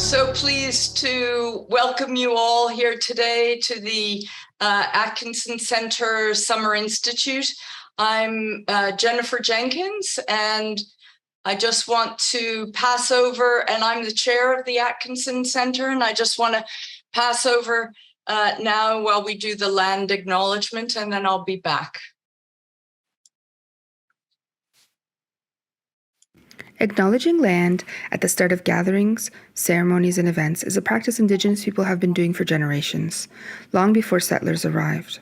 so pleased to welcome you all here today to the Atkinson Center Summer Institute. I'm Jennifer Jenkins, and I just want to pass over, and I'm the chair of the Atkinson Center, and I just want to pass over now while we do the land acknowledgement, and then I'll be back. Acknowledging land at the start of gatherings, ceremonies, and events is a practice Indigenous people have been doing for generations, long before settlers arrived.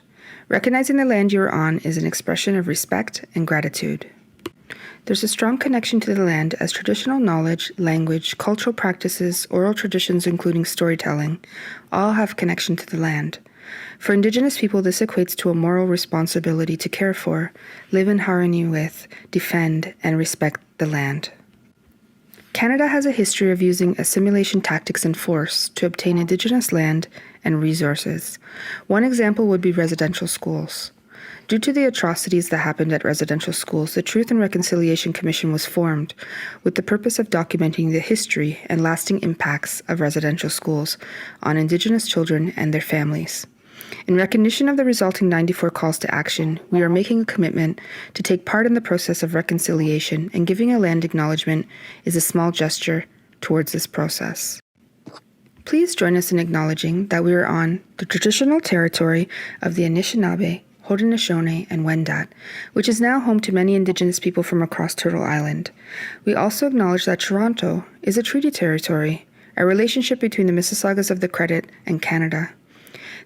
Recognizing the land you are on is an expression of respect and gratitude. There's a strong connection to the land as traditional knowledge, language, cultural practices, oral traditions including storytelling, all have connection to the land. For Indigenous people, this equates to a moral responsibility to care for, live in harmony with, defend, and respect the land. Canada has a history of using assimilation tactics and force to obtain Indigenous land and resources. One example would be residential schools. Due to the atrocities that happened at residential schools, the Truth and Reconciliation Commission was formed with the purpose of documenting the history and lasting impacts of residential schools on Indigenous children and their families. In recognition of the resulting 94 calls to action, we are making a commitment to take part in the process of reconciliation, and giving a land acknowledgement is a small gesture towards this process. Please join us in acknowledging that we are on the traditional territory of the Anishinaabe, Haudenosaunee, and Wendat, which is now home to many Indigenous people from across Turtle Island. We also acknowledge that Toronto is a treaty territory, a relationship between the Mississaugas of the Credit and Canada.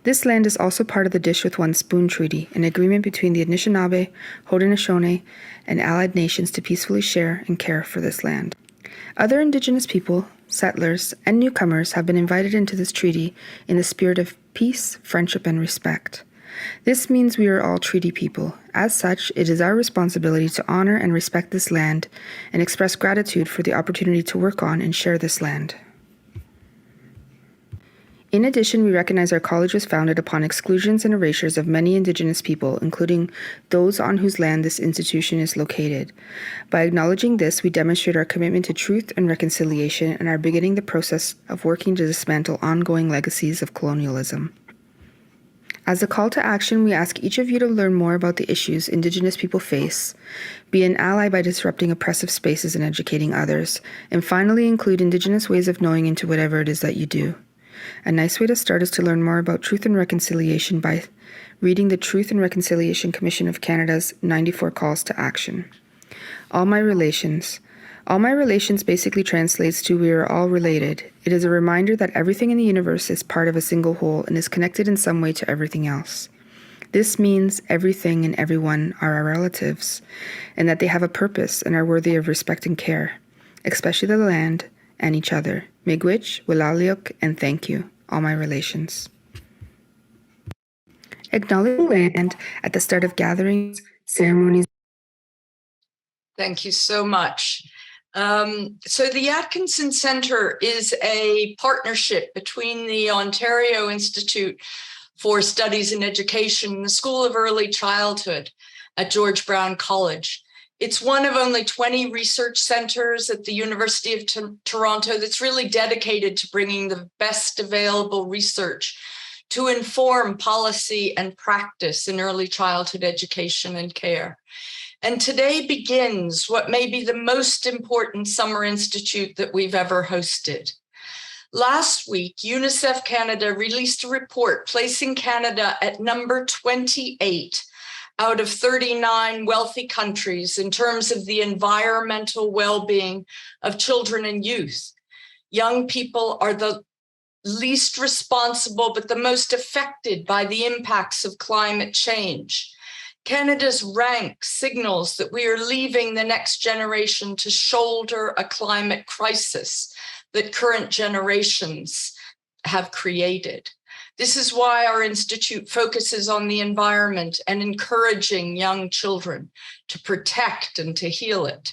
This land is also part of the Dish with One Spoon Treaty, an agreement between the Anishinaabe, Haudenosaunee, and allied nations to peacefully share and care for this land. Other Indigenous people, settlers, and newcomers have been invited into this treaty in the spirit of peace, friendship, and respect. This means we are all treaty people. As such, it is our responsibility to honor and respect this land and express gratitude for the opportunity to work on and share this land. In addition, we recognize our college was founded upon exclusions and erasures of many Indigenous people, including those on whose land this institution is located. By acknowledging this, we demonstrate our commitment to truth and reconciliation and are beginning the process of working to dismantle ongoing legacies of colonialism. As a call to action, we ask each of you to learn more about the issues Indigenous people face, be an ally by disrupting oppressive spaces and educating others, and finally include Indigenous ways of knowing into whatever it is that you do. A nice way to start is to learn more about Truth and Reconciliation by reading the Truth and Reconciliation Commission of Canada's 94 Calls to Action. All my relations. All my relations basically translates to we are all related. It is a reminder that everything in the universe is part of a single whole and is connected in some way to everything else. This means everything and everyone are our relatives, and that they have a purpose and are worthy of respect and care, especially the land and each other. Miigwech, Wilaliuk, and thank you, all my relations. Acknowledging land at the start of gatherings, ceremonies. Thank you so much. So the Atkinson Center is a partnership between the Ontario Institute for Studies in Education and the School of Early Childhood at George Brown College. It's one of only 20 research centers at the University of Toronto that's really dedicated to bringing the best available research to inform policy and practice in early childhood education and care. And today begins what may be the most important summer institute that we've ever hosted. Last week, UNICEF Canada released a report placing Canada at number 28 out of 39 wealthy countries in terms of the environmental well-being of children and youth. Young people are the least responsible, but the most affected by the impacts of climate change. Canada's rank signals that we are leaving the next generation to shoulder a climate crisis that current generations have created. This is why our institute focuses on the environment and encouraging young children to protect and to heal it.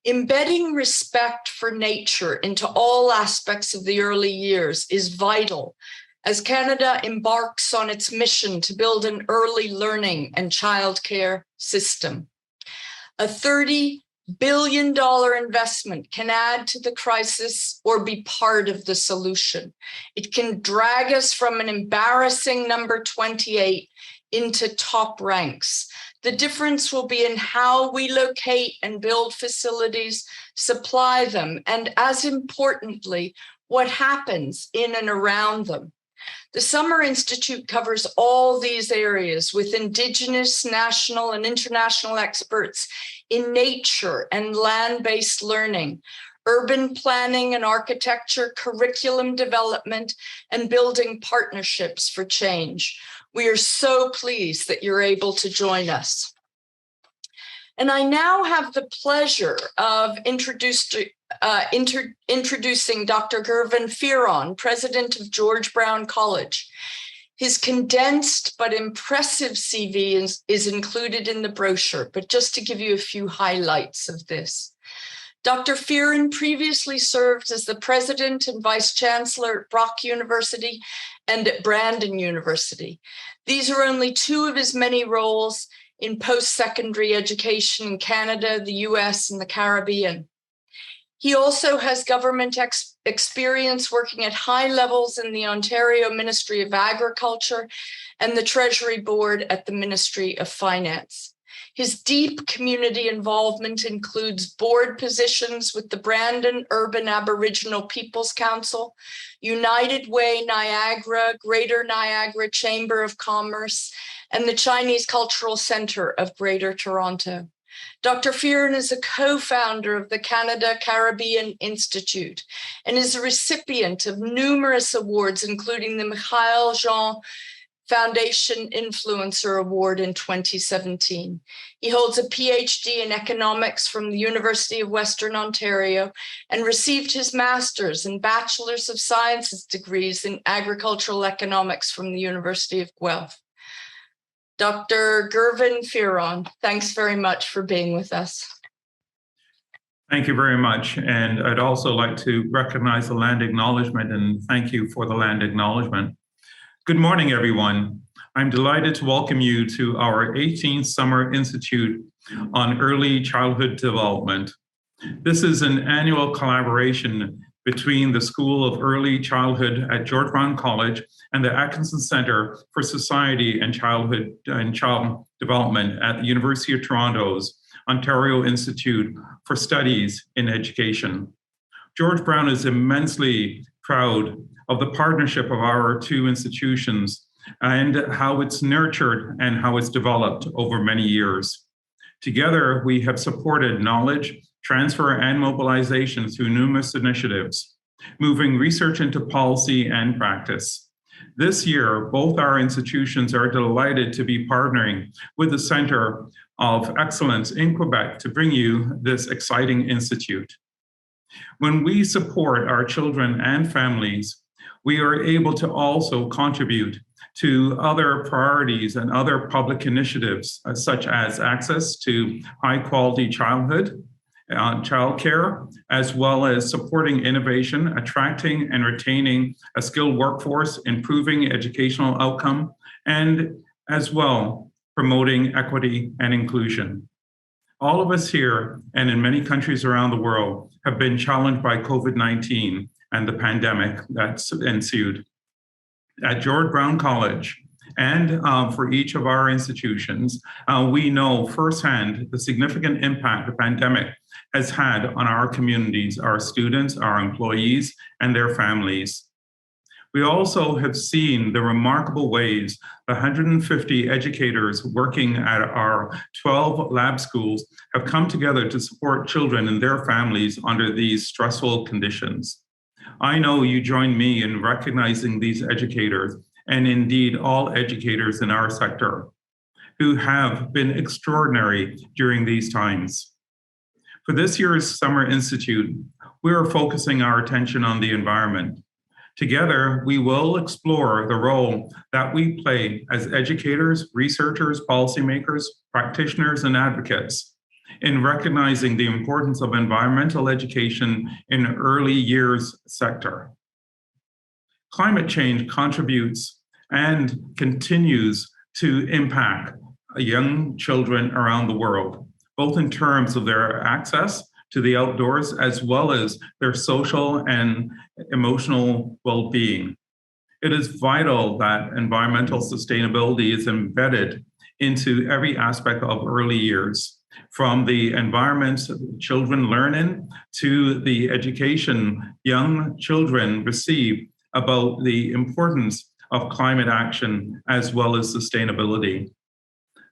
Embedding respect for nature into all aspects of the early years is vital as Canada embarks on its mission to build an early learning and childcare system. A $30 billion-dollar investment can add to the crisis or be part of the solution. It can drag us from an embarrassing number 28 into top ranks. The difference will be in how we locate and build facilities, supply them, and as importantly, what happens in and around them. The Summer Institute covers all these areas with Indigenous, national, and international experts in nature and land-based learning, urban planning and architecture, curriculum development, and building partnerships for change. We are so pleased that you're able to join us. And I now have the pleasure of introducing Dr. Girvin Firon, president of George Brown College. His condensed but impressive CV is included in the brochure, but just to give you a few highlights of this. Dr. Firon previously served as the president and vice chancellor at Brock University and at Brandon University. These are only two of his many roles in post-secondary education in Canada, the US, and the Caribbean. He also has government experience working at high levels in the Ontario Ministry of Agriculture and the Treasury Board at the Ministry of Finance. His deep community involvement includes board positions with the Brandon Urban Aboriginal Peoples Council, United Way Niagara, Greater Niagara Chamber of Commerce, and the Chinese Cultural Centre of Greater Toronto. Dr. Firon is a co-founder of the Canada Caribbean Institute and is a recipient of numerous awards, including the Michael Jean Foundation Influencer Award in 2017. He holds a PhD in economics from the University of Western Ontario and received his master's and bachelor's of sciences degrees in agricultural economics from the University of Guelph. Dr. Girvin Firon, thanks very much for being with us. Thank you very much. And I'd also like to recognize the land acknowledgement and thank you for the land acknowledgement. Good morning, everyone. I'm delighted to welcome you to our 18th Summer Institute on Early Childhood Development. This is an annual collaboration between the School of Early Childhood at George Brown College and the Atkinson Centre for Society and Childhood and Child Development at the University of Toronto's Ontario Institute for Studies in Education. George Brown is immensely proud of the partnership of our two institutions and how it's nurtured and how it's developed over many years. Together, we have supported knowledge, transfer, and mobilization through numerous initiatives, moving research into policy and practice. This year, both our institutions are delighted to be partnering with the Centre of Excellence in Quebec to bring you this exciting institute. When we support our children and families, we are able to also contribute to other priorities and other public initiatives, such as access to high-quality childhood, childcare, as well as supporting innovation, attracting and retaining a skilled workforce, improving educational outcome, and as well promoting equity and inclusion. All of us here and in many countries around the world have been challenged by COVID-19 and the pandemic that's ensued. At George Brown College and for each of our institutions, we know firsthand the significant impact the pandemic has had on our communities, our students, our employees, and their families. We also have seen the remarkable ways the 150 educators working at our 12 lab schools have come together to support children and their families under these stressful conditions. I know you join me in recognizing these educators, and indeed all educators in our sector, who have been extraordinary during these times. For this year's Summer Institute, we are focusing our attention on the environment. Together, we will explore the role that we play as educators, researchers, policymakers, practitioners, and advocates in recognizing the importance of environmental education in early years sector. Climate change contributes and continues to impact young children around the world, both in terms of their access to the outdoors as well as their social and emotional well-being. It is vital that environmental sustainability is embedded into every aspect of early years, from the environment children learn in to the education young children receive about the importance of climate action as well as sustainability.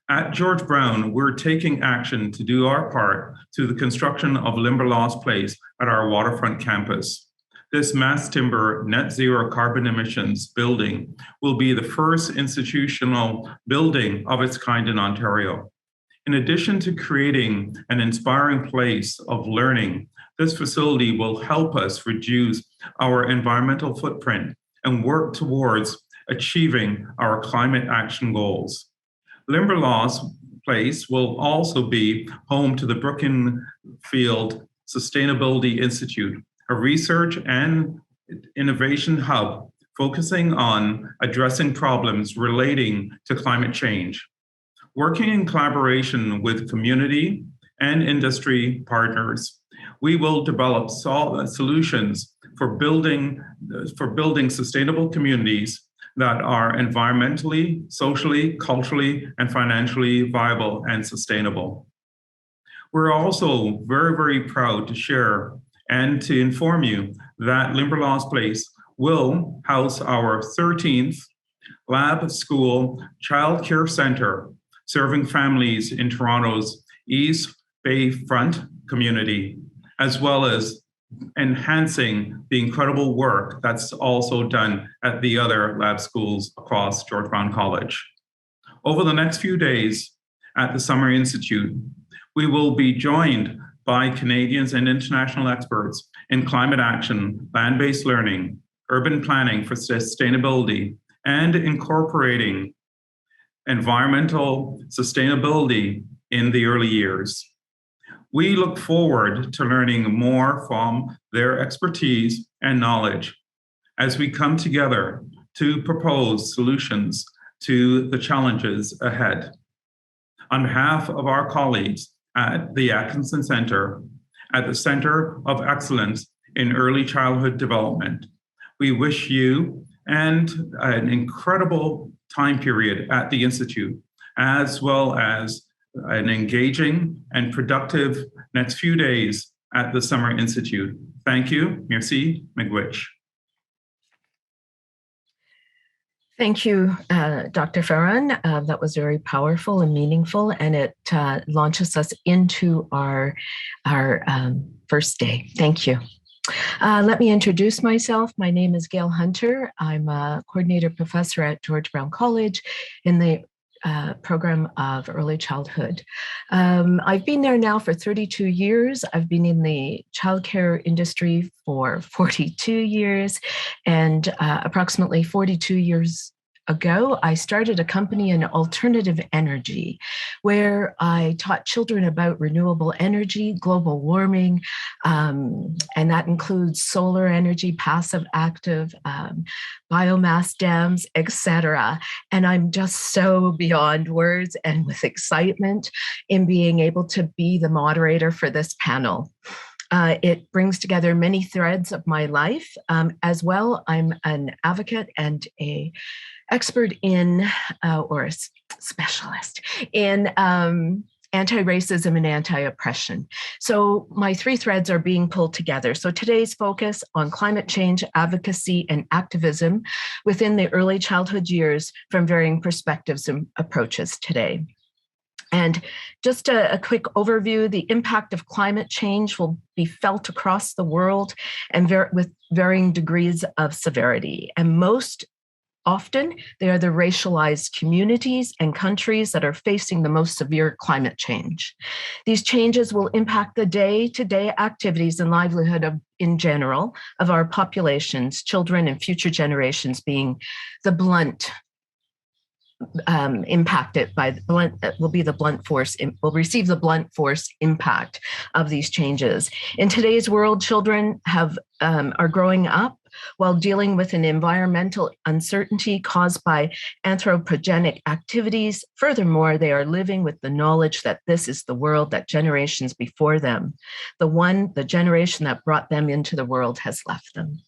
At George Brown, we're taking action to do our part to the construction of Limberlost Place at our waterfront campus. This mass timber net zero carbon emissions building will be the first institutional building of its kind in Ontario. In addition to creating an inspiring place of learning, this facility will help us reduce our environmental footprint and work towards achieving our climate action goals. Limberlost Place will also be home to the Brookfield Sustainability Institute, a research and innovation hub focusing on addressing problems relating to climate change. Working in collaboration with community and industry partners, we will develop solutions for building sustainable communities that are environmentally, socially, culturally, and financially viable and sustainable. We're also very, very proud to share and to inform you that Limberlost Place will house our 13th Lab School Child Care Center, serving families in Toronto's East Bayfront community, as well as enhancing the incredible work that's also done at the other lab schools across George Brown College. Over the next few days at the Summer Institute, we will be joined by Canadians and international experts in climate action, land-based learning, urban planning for sustainability, and incorporating environmental sustainability in the early years. We look forward to learning more from their expertise and knowledge as we come together to propose solutions to the challenges ahead. On behalf of our colleagues at the Atkinson Center, at the Center of Excellence in Early Childhood Development, we wish you and an incredible time period at the Institute, as well as an engaging and productive next few days at the Summer Institute. Thank you. Merci. Miigwech. Thank you, Dr. Firon. That was very powerful and meaningful, and it launches us into our first day. Thank you. Let me introduce myself. My name is Gayle Hunter. I'm a coordinator professor at George Brown College in the program of early childhood. I've been there now for 32 years. I've been in the childcare industry for 42 years, and approximately 42 years ago, I started a company in alternative energy where I taught children about renewable energy, global warming, and that includes solar energy, passive, active, biomass dams, etc. And I'm just so beyond words and with excitement in being able to be the moderator for this panel. It brings together many threads of my life. As well, I'm an advocate and a expert in, or a specialist in anti-racism and anti-oppression. So my three threads are being pulled together. So today's focus on climate change, advocacy, and activism within the early childhood years from varying perspectives and approaches today. And just a quick overview, the impact of climate change will be felt across the world and with varying degrees of severity. And most often, they are the racialized communities and countries that are facing the most severe climate change. These changes will impact the day-to-day activities and livelihood in general of our populations, children and future generations being the blunt impacted by the blunt, will be the blunt force, will receive the blunt force impact of these changes. In today's world, children are growing up while dealing with an environmental uncertainty caused by anthropogenic activities. Furthermore, they are living with the knowledge that this is the world that generations before them, the generation that brought them into the world, has left them.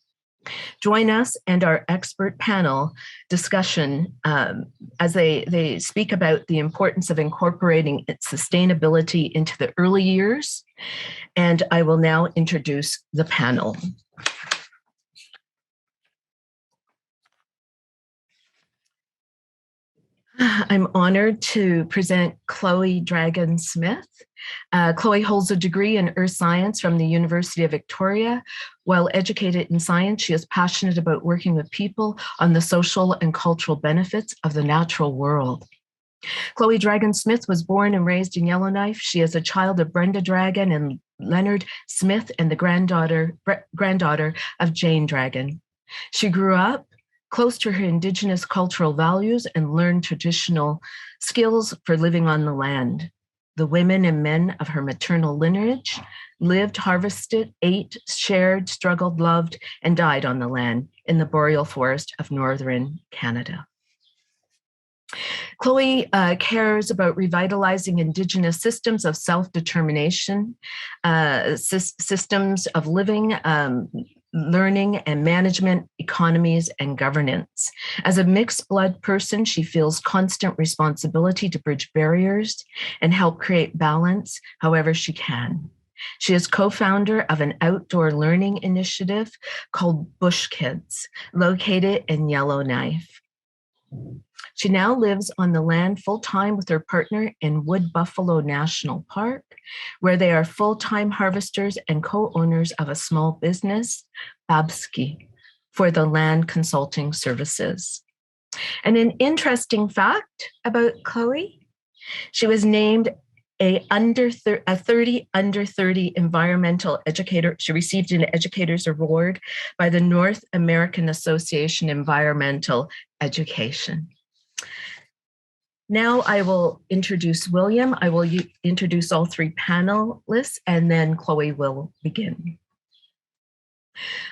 Join us and our expert panel discussion as they speak about the importance of incorporating sustainability into the early years. And I will now introduce the panel. I'm honored to present Chloe Dragon-Smith. Chloe holds a degree in earth science from the University of Victoria. While educated in science, she is passionate about working with people on the social and cultural benefits of the natural world. Chloe Dragon-Smith was born and raised in Yellowknife. She is a child of Brenda Dragon and Leonard Smith and the granddaughter of Jane Dragon. She grew up close to her Indigenous cultural values and learned traditional skills for living on the land. The women and men of her maternal lineage lived, harvested, ate, shared, struggled, loved, and died on the land in the boreal forest of northern Canada. Chloe cares about revitalizing Indigenous systems of self-determination, systems of living, learning and management, economies, and governance. As a mixed blood person, she feels constant responsibility to bridge barriers and help create balance however she can. She is co-founder of an outdoor learning initiative called Bush Kids, located in Yellowknife. She now lives on the land full-time with her partner in Wood Buffalo National Park, where they are full-time harvesters and co-owners of a small business, BD+C, for the land consulting services. And an interesting fact about Chloe, she was named a 30 under 30 environmental educator. She received an educator's award by the North American Association Environmental Education. Now I will introduce William. I will introduce all three panelists, and then Chloe will begin.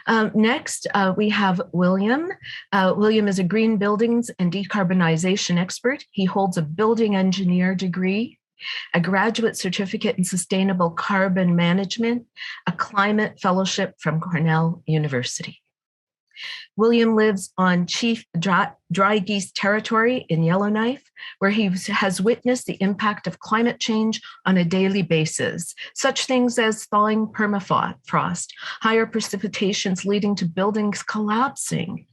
Next, we have William. William is a green buildings and decarbonization expert. He holds a building engineer degree, a graduate certificate in sustainable carbon management, a climate fellowship from Cornell University. William lives on Chief Dry Geese territory in Yellowknife, where he has witnessed the impact of climate change on a daily basis. Such things as thawing permafrost, higher precipitations leading to buildings collapsing,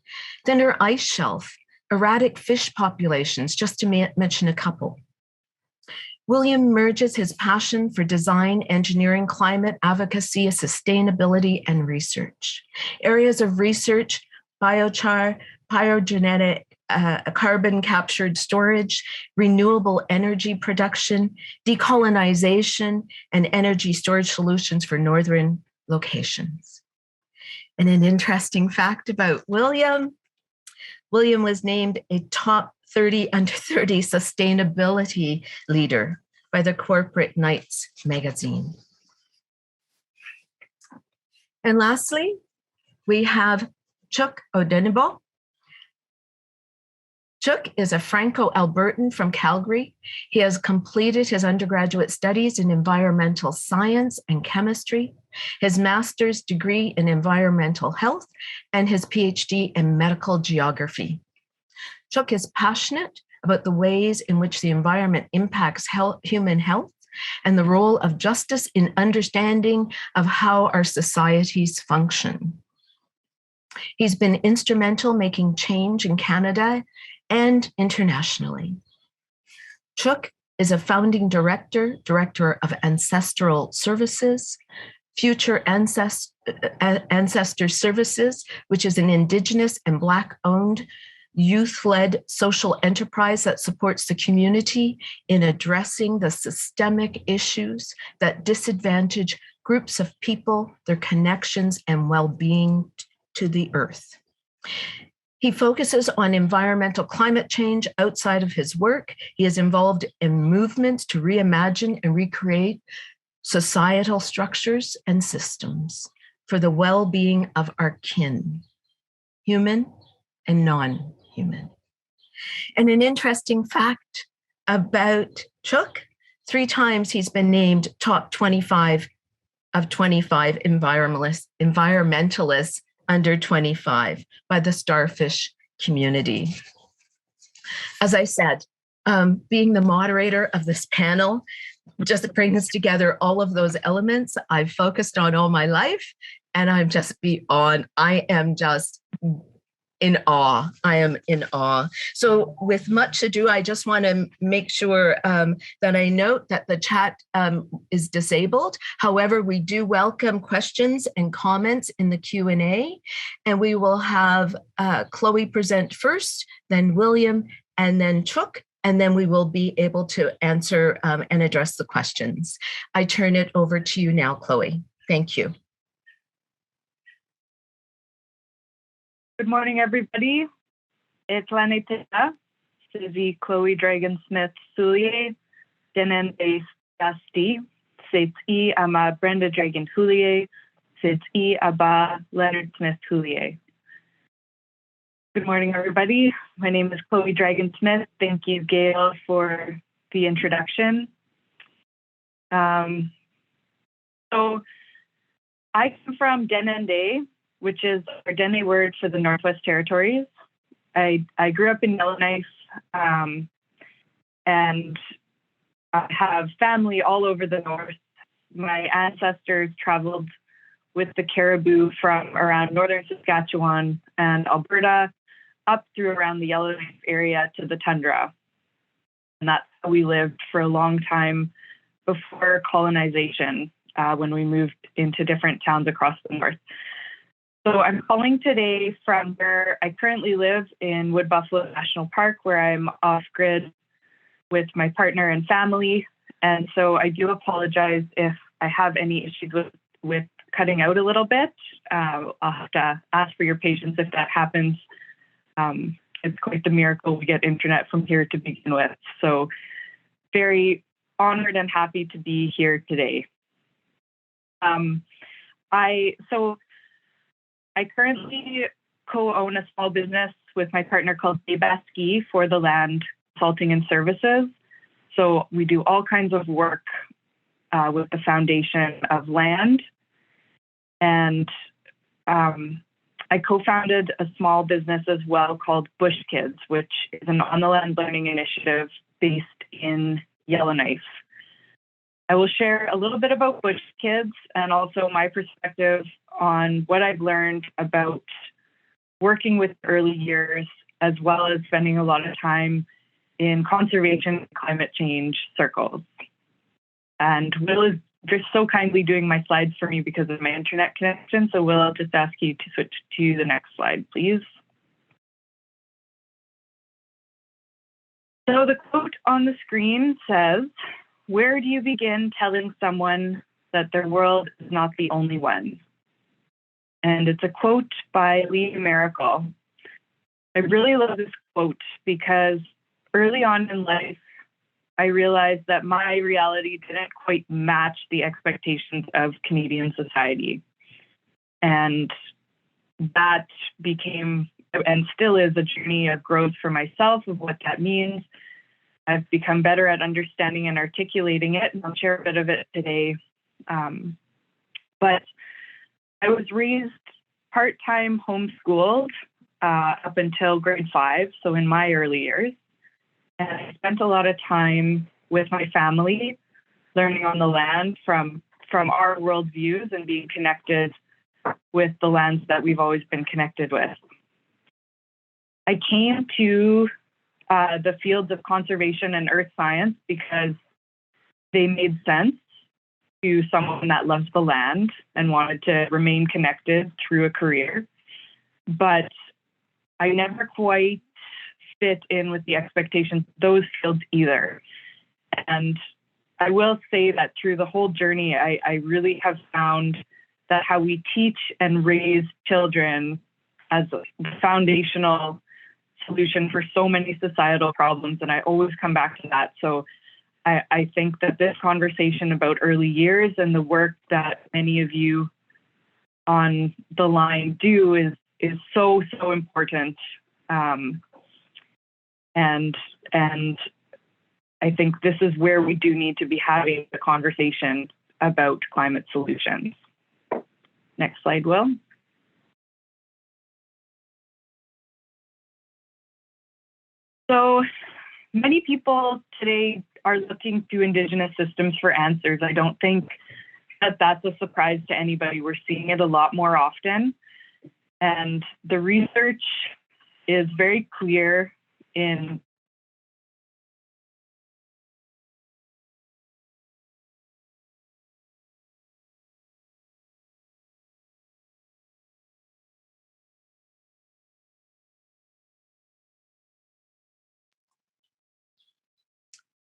thinner ice shelf, erratic fish populations, just to mention a couple. William merges his passion for design, engineering, climate advocacy, sustainability, and research. Areas of research: biochar, pyrogenetic, carbon captured storage, renewable energy production, decolonization, and energy storage solutions for northern locations. And an interesting fact about William was named a top 30 under 30 sustainability leader by the Corporate Knights magazine. And lastly, we have Chúk Odenigbo. Chúk is a Franco-Albertan from Calgary. He has completed his undergraduate studies in environmental science and chemistry, his master's degree in environmental health, and his PhD in medical geography. Chúk is passionate about the ways in which the environment impacts human health and the role of justice in understanding of how our societies function. He's been instrumental making change in Canada and internationally. Chúk is a founding director of Ancestral Services, Future Ancestor Services, which is an Indigenous and Black-owned youth-led social enterprise that supports the community in addressing the systemic issues that disadvantage groups of people, their connections, and well-being to the earth. He focuses on environmental climate change outside of his work. He is involved in movements to reimagine and recreate societal structures and systems for the well-being of our kin. human and non-human. And an interesting fact about Chúk, 3 times he's been named top 25 of 25 environmentalists under 25 by the starfish community. As I said, being the moderator of this panel just brings together all of those elements I've focused on all my life, and I am just in awe. I am in awe. So with much ado, I just want to make sure that I note that the chat is disabled. However, we do welcome questions and comments in the Q&A, and we will have Chloe present first, then William, and then Chúk, and then we will be able to answer and address the questions. I turn it over to you now, Chloe. Thank you. Good morning, everybody. It's Laneteta, Suzy Chloe Dragon Smith Soulier, Denende Gasti, Setsi Ama Brenda Dragon Houlier, Setsi Aba Leonard Smith Houlier. Good morning, everybody. My name is Chloe Dragon Smith. Thank you, Gayle, for the introduction. So I come from Denende, which is our Dene word for the Northwest Territories. I grew up in Yellowknife, and I have family all over the north. My ancestors traveled with the caribou from around northern Saskatchewan and Alberta up through around the Yellowknife area to the tundra. And that's how we lived for a long time before colonization, when we moved into different towns across the north. So I'm calling today from where I currently live in Wood Buffalo National Park, where I'm off-grid with my partner and family. And so I do apologize if I have any issues with cutting out a little bit. I'll have to ask for your patience if that happens. It's quite the miracle we get internet from here to begin with. So very honored and happy to be here today. I currently co-own a small business with my partner called BD+C for the land consulting and services. So we do all kinds of work with the foundation of land. And I co-founded a small business as well called Bush Kids, which is an on-the-land learning initiative based in Yellowknife. I will share a little bit about Bush Kids and also my perspective on what I've learned about working with early years, as well as spending a lot of time in conservation and climate change circles. And Will is just so kindly doing my slides for me because of my internet connection. So Will, I'll just ask you to switch to the next slide, please. So the quote on the screen says, "Where do you begin telling someone that their world is not the only one?" And it's a quote by Lee Miracle. I really love this quote because early on in life, I realized that my reality didn't quite match the expectations of Canadian society. And that became, and still is, a journey of growth for myself of what that means. I've become better at understanding and articulating it, and I'll share a bit of it today. But I was raised part-time homeschooled up until grade 5, so in my early years. And I spent a lot of time with my family, learning on the land from our worldviews and being connected with the lands that we've always been connected with. I came to the fields of conservation and earth science because they made sense to someone that loves the land and wanted to remain connected through a career. But I never quite fit in with the expectations of those fields either. And I will say that through the whole journey, I really have found that how we teach and raise children as the foundational solution for so many societal problems. And I always come back to that. So I think that this conversation about early years and the work that many of you on the line do is so important, and I think this is where we do need to be having the conversation about climate solutions. Next slide, Will. So many people today are looking to Indigenous systems for answers. I don't think that that's a surprise to anybody. We're seeing it a lot more often. And the research is very clear in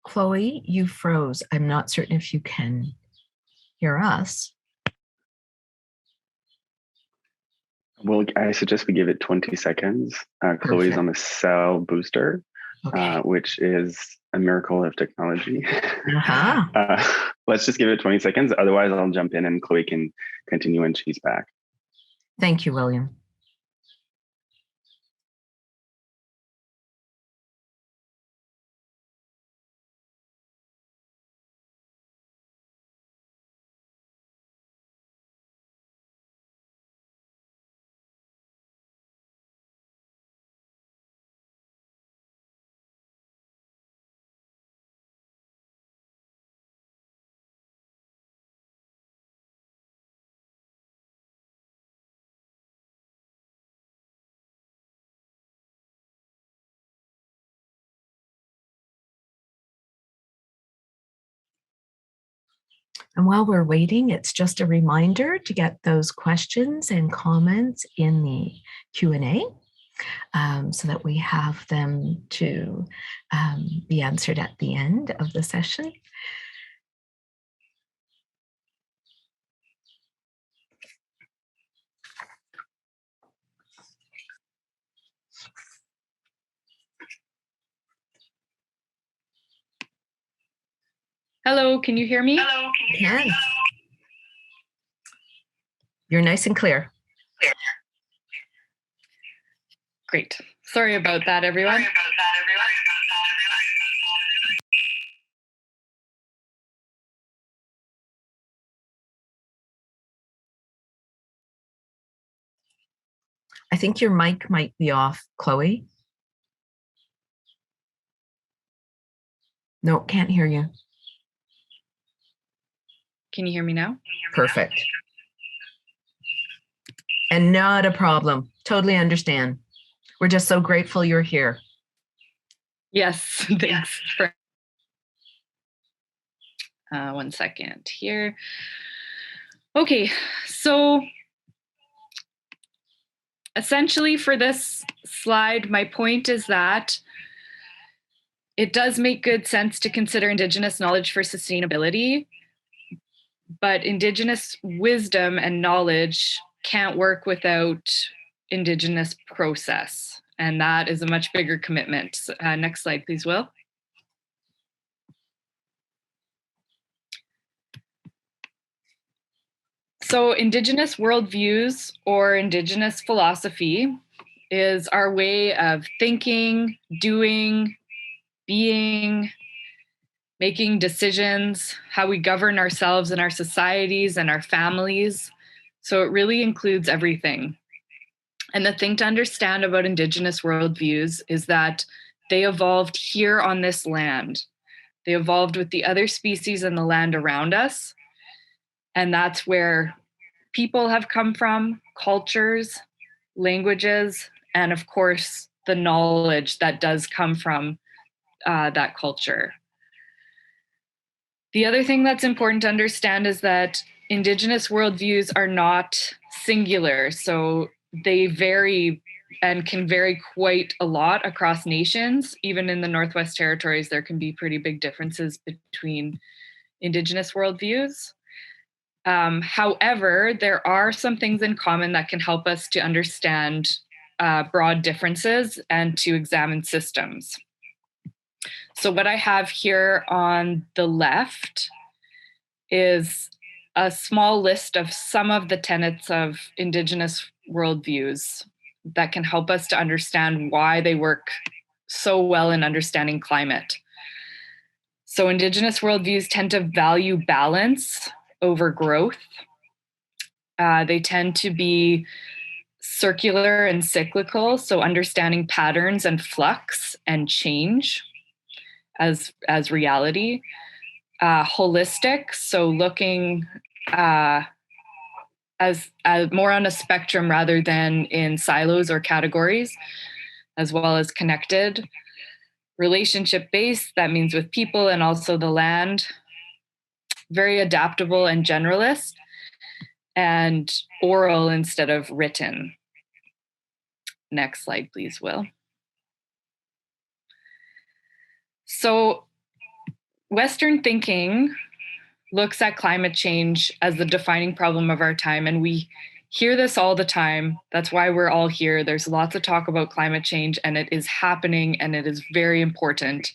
Chloe, you froze. I'm not certain if you can hear us. Well, I suggest we give it 20 seconds. Chloe's on the cell booster, Okay. which is a miracle of technology. Uh-huh. Let's just give it 20 seconds. Otherwise, I'll jump in and Chloe can continue when she's back. Thank you, William. And while we're waiting, it's just a reminder to get those questions and comments in the Q&A so that we have them to be answered at the end of the session. Hello, can you hear me? Hello, can you hear me? You're nice and clear. Great. Sorry about that, everyone. I think your mic might be off, Chloe. No, can't hear you. Can you hear me now? Perfect. And not a problem. Totally understand. We're just so grateful you're here. Yes, thanks. One second here. Okay, so essentially for this slide, my point is that it does make good sense to consider Indigenous knowledge for sustainability, but Indigenous wisdom and knowledge can't work without Indigenous process. And that is a much bigger commitment. Next slide, please, Will. So Indigenous worldviews or Indigenous philosophy is our way of thinking, doing, being, making decisions, how we govern ourselves and our societies and our families. So it really includes everything. And the thing to understand about Indigenous worldviews is that they evolved here on this land. They evolved with the other species and the land around us. And that's where people have come from, cultures, languages, and of course, the knowledge that does come from that culture. The other thing that's important to understand is that Indigenous worldviews are not singular. So they vary and can vary quite a lot across nations. Even in the Northwest Territories, there can be pretty big differences between Indigenous worldviews. However, there are some things in common that can help us to understand broad differences and to examine systems. So what I have here on the left is a small list of some of the tenets of Indigenous worldviews. that can help us to understand why they work so well in understanding climate. So Indigenous worldviews tend to value balance over growth. They tend to be circular and cyclical, so understanding patterns and flux and change as reality. Holistic, so looking as more on a spectrum rather than in silos or categories, as well as connected. Relationship-based, that means with people and also the land. Very adaptable and generalist, and oral instead of written. Next slide, please, Will. So Western thinking looks at climate change as the defining problem of our time, and we hear this all the time. That's why we're all here. There's lots of talk about climate change, and it is happening, and it is very important.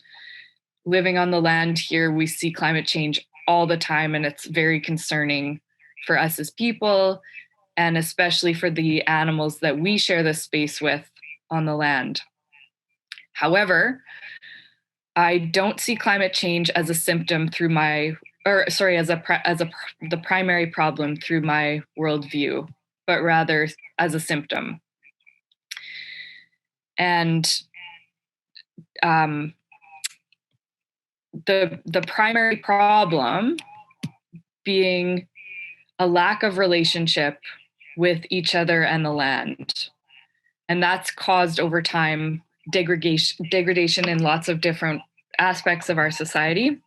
Living on the land here, we see climate change all the time, and it's very concerning for us as people, and especially for the animals that we share this space with on the land. However, I don't see climate change as a symptom through the primary problem through my worldview, but rather as a symptom. And the primary problem being a lack of relationship with each other and the land. And that's caused over time degradation in lots of different aspects of our society.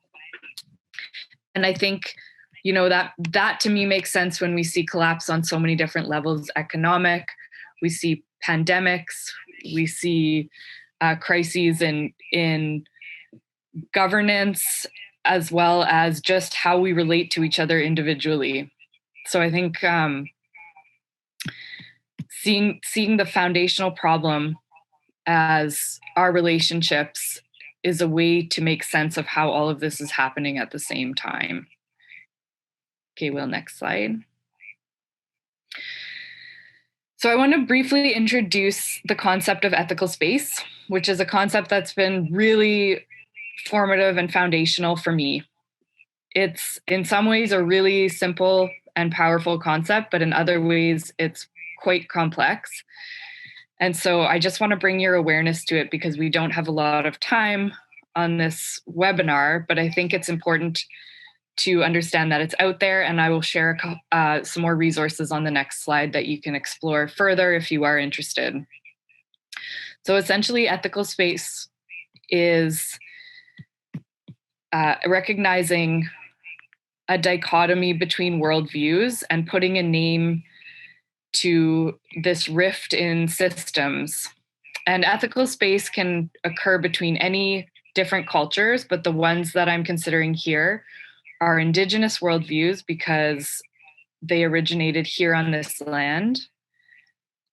And I think, that to me makes sense when we see collapse on so many different levels: economic, we see pandemics, we see crises in governance, as well as just how we relate to each other individually. So I think seeing the foundational problem as our relationships is a way to make sense of how all of this is happening at the same time. Okay, Will, next slide. So I want to briefly introduce the concept of ethical space, which is a concept that's been really formative and foundational for me. It's in some ways a really simple and powerful concept, but in other ways it's quite complex. And so I just want to bring your awareness to it because we don't have a lot of time on this webinar, but I think it's important to understand that it's out there, and I will share some more resources on the next slide that you can explore further if you are interested. So essentially, ethical space is recognizing a dichotomy between worldviews and putting a name to this rift in systems. And ethical space can occur between any different cultures, but the ones that I'm considering here are Indigenous worldviews because they originated here on this land,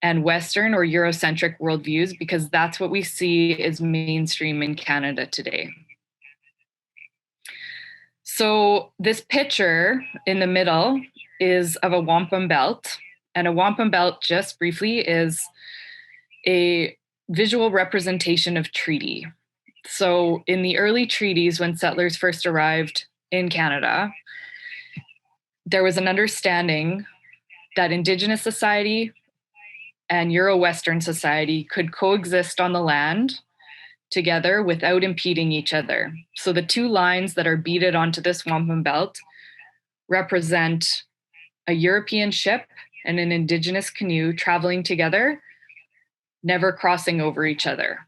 and Western or Eurocentric worldviews because that's what we see is mainstream in Canada today. So this picture in the middle is of a wampum belt. And a wampum belt, just briefly, is a visual representation of treaty. So in the early treaties, when settlers first arrived in Canada, there was an understanding that Indigenous society and Euro-Western society could coexist on the land together without impeding each other. So the two lines that are beaded onto this wampum belt represent a European ship and an Indigenous canoe traveling together, never crossing over each other.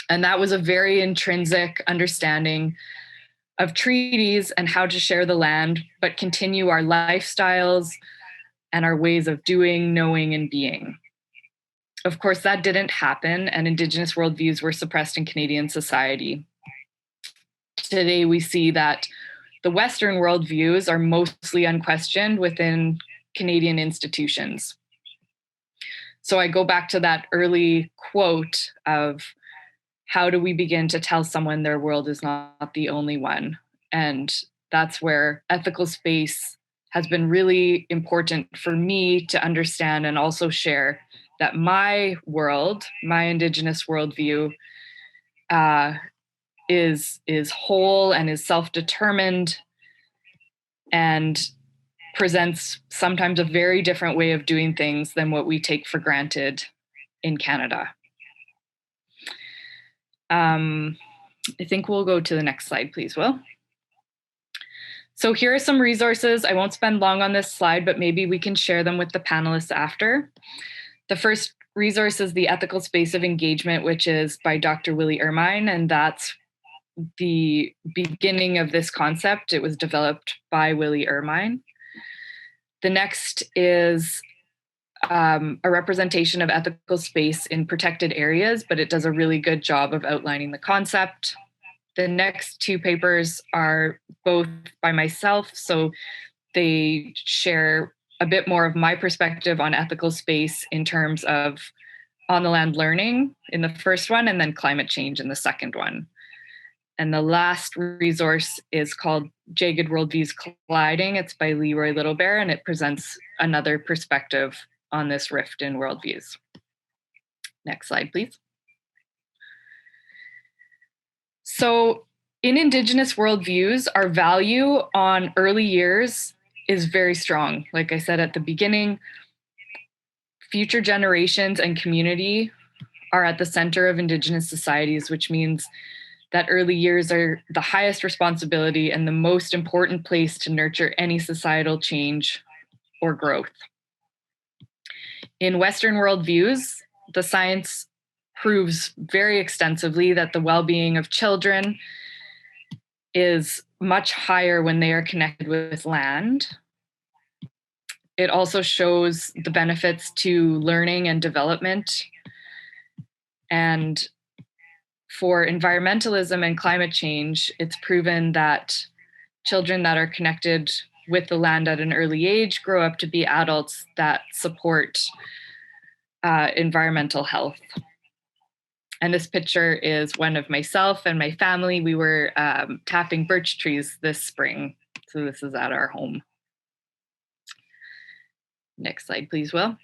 And that was a very intrinsic understanding of treaties and how to share the land, but continue our lifestyles and our ways of doing, knowing, and being. Of course, that didn't happen, and Indigenous worldviews were suppressed in Canadian society. Today, we see that the Western worldviews are mostly unquestioned within Canadian institutions. So I go back to that early quote of, how do we begin to tell someone their world is not the only one? And that's where ethical space has been really important for me to understand and also share that my world, my Indigenous worldview, is whole and is self-determined and presents sometimes a very different way of doing things than what we take for granted in Canada. I think we'll go to the next slide, please, Will. So here are some resources. I won't spend long on this slide, but maybe we can share them with the panelists after. The first resource is the Ethical Space of Engagement, which is by Dr. Willie Ermine, and that's the beginning of this concept. It was developed by Willie Ermine. The next is a representation of ethical space in protected areas, but it does a really good job of outlining the concept. The next two papers are both by myself, so they share a bit more of my perspective on ethical space in terms of on-the-land learning in the first one, and then climate change in the second one. And the last resource is called Jagged Worldviews Colliding. It's by Leroy Littlebear, and it presents another perspective on this rift in worldviews. Next slide, please. So in Indigenous worldviews, our value on early years is very strong. Like I said at the beginning, future generations and community are at the center of Indigenous societies, which means that early years are the highest responsibility and the most important place to nurture any societal change or growth. In Western worldviews, the science proves very extensively that the well-being of children is much higher when they are connected with land. It also shows the benefits to learning and development. And for environmentalism and climate change, it's proven that children that are connected with the land at an early age grow up to be adults that support environmental health. And this picture is one of myself and my family. We were tapping birch trees this spring. So this is at our home. Next slide, please, Will.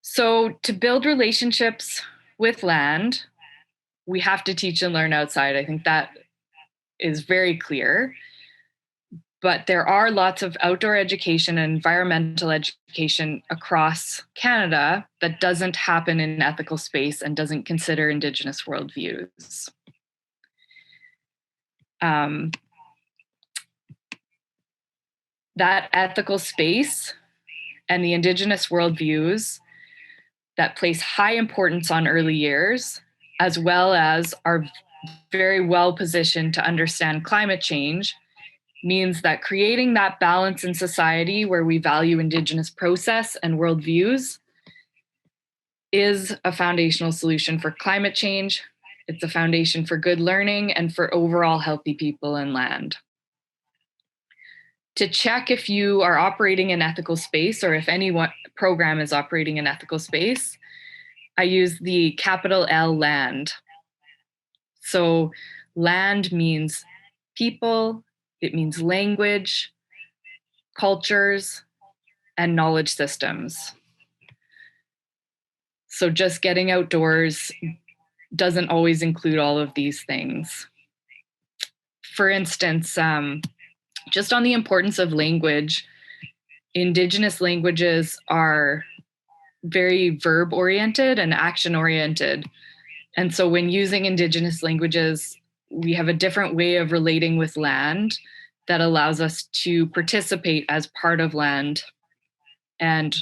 So to build relationships with land, we have to teach and learn outside. I think that is very clear. But there are lots of outdoor education and environmental education across Canada that doesn't happen in ethical space and doesn't consider Indigenous worldviews. That ethical space and the Indigenous worldviews that place high importance on early years, as well as are very well positioned to understand climate change, means that creating that balance in society where we value Indigenous process and worldviews is a foundational solution for climate change. It's a foundation for good learning and for overall healthy people and land. To check if you are operating in ethical space or if any program is operating in ethical space, I use the capital L land. So land means people, it means language, cultures, and knowledge systems. So just getting outdoors doesn't always include all of these things. For instance, just on the importance of language, Indigenous languages are very verb-oriented and action-oriented. And so when using Indigenous languages, we have a different way of relating with land that allows us to participate as part of land and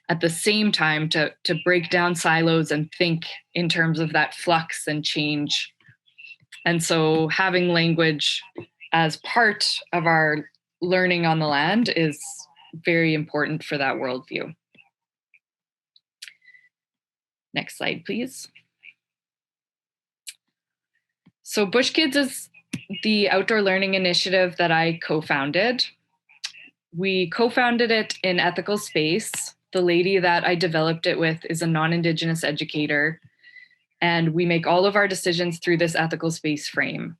at the same time to break down silos and think in terms of that flux and change. And so having language as part of our learning on the land is very important for that worldview. Next slide, please. So Bush Kids is the outdoor learning initiative that I co-founded. We co-founded it in ethical space. The lady that I developed it with is a non-Indigenous educator, and we make all of our decisions through this ethical space frame.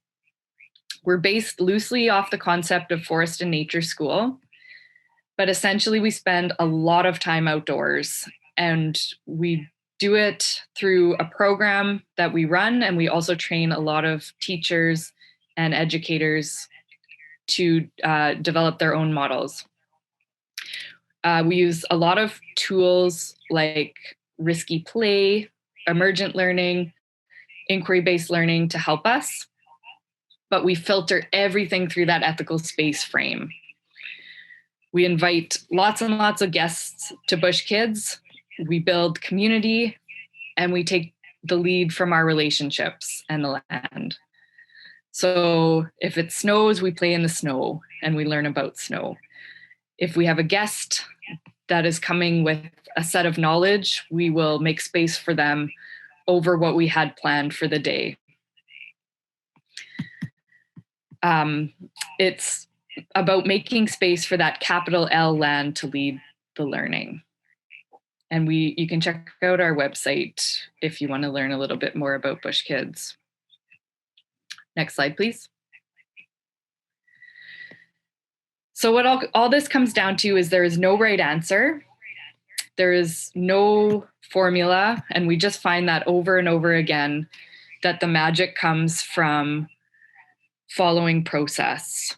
We're based loosely off the concept of forest and nature school, But essentially, we spend a lot of time outdoors, and we do it through a program that we run, and we also train a lot of teachers and educators to develop their own models. We use a lot of tools like risky play, emergent learning, inquiry-based learning to help us, but we filter everything through that ethical space frame. We invite lots and lots of guests to Bush Kids. We build community, and we take the lead from our relationships and the land. So if it snows, we play in the snow and we learn about snow. If we have a guest that is coming with a set of knowledge, we will make space for them over what we had planned for the day. It's about making space for that capital L land to lead the learning. And you can check out our website if you want to learn a little bit more about Bush Kids. Next slide, please. So what all this comes down to is there is no right answer. There is no formula. And we just find that over and over again, that the magic comes from following process.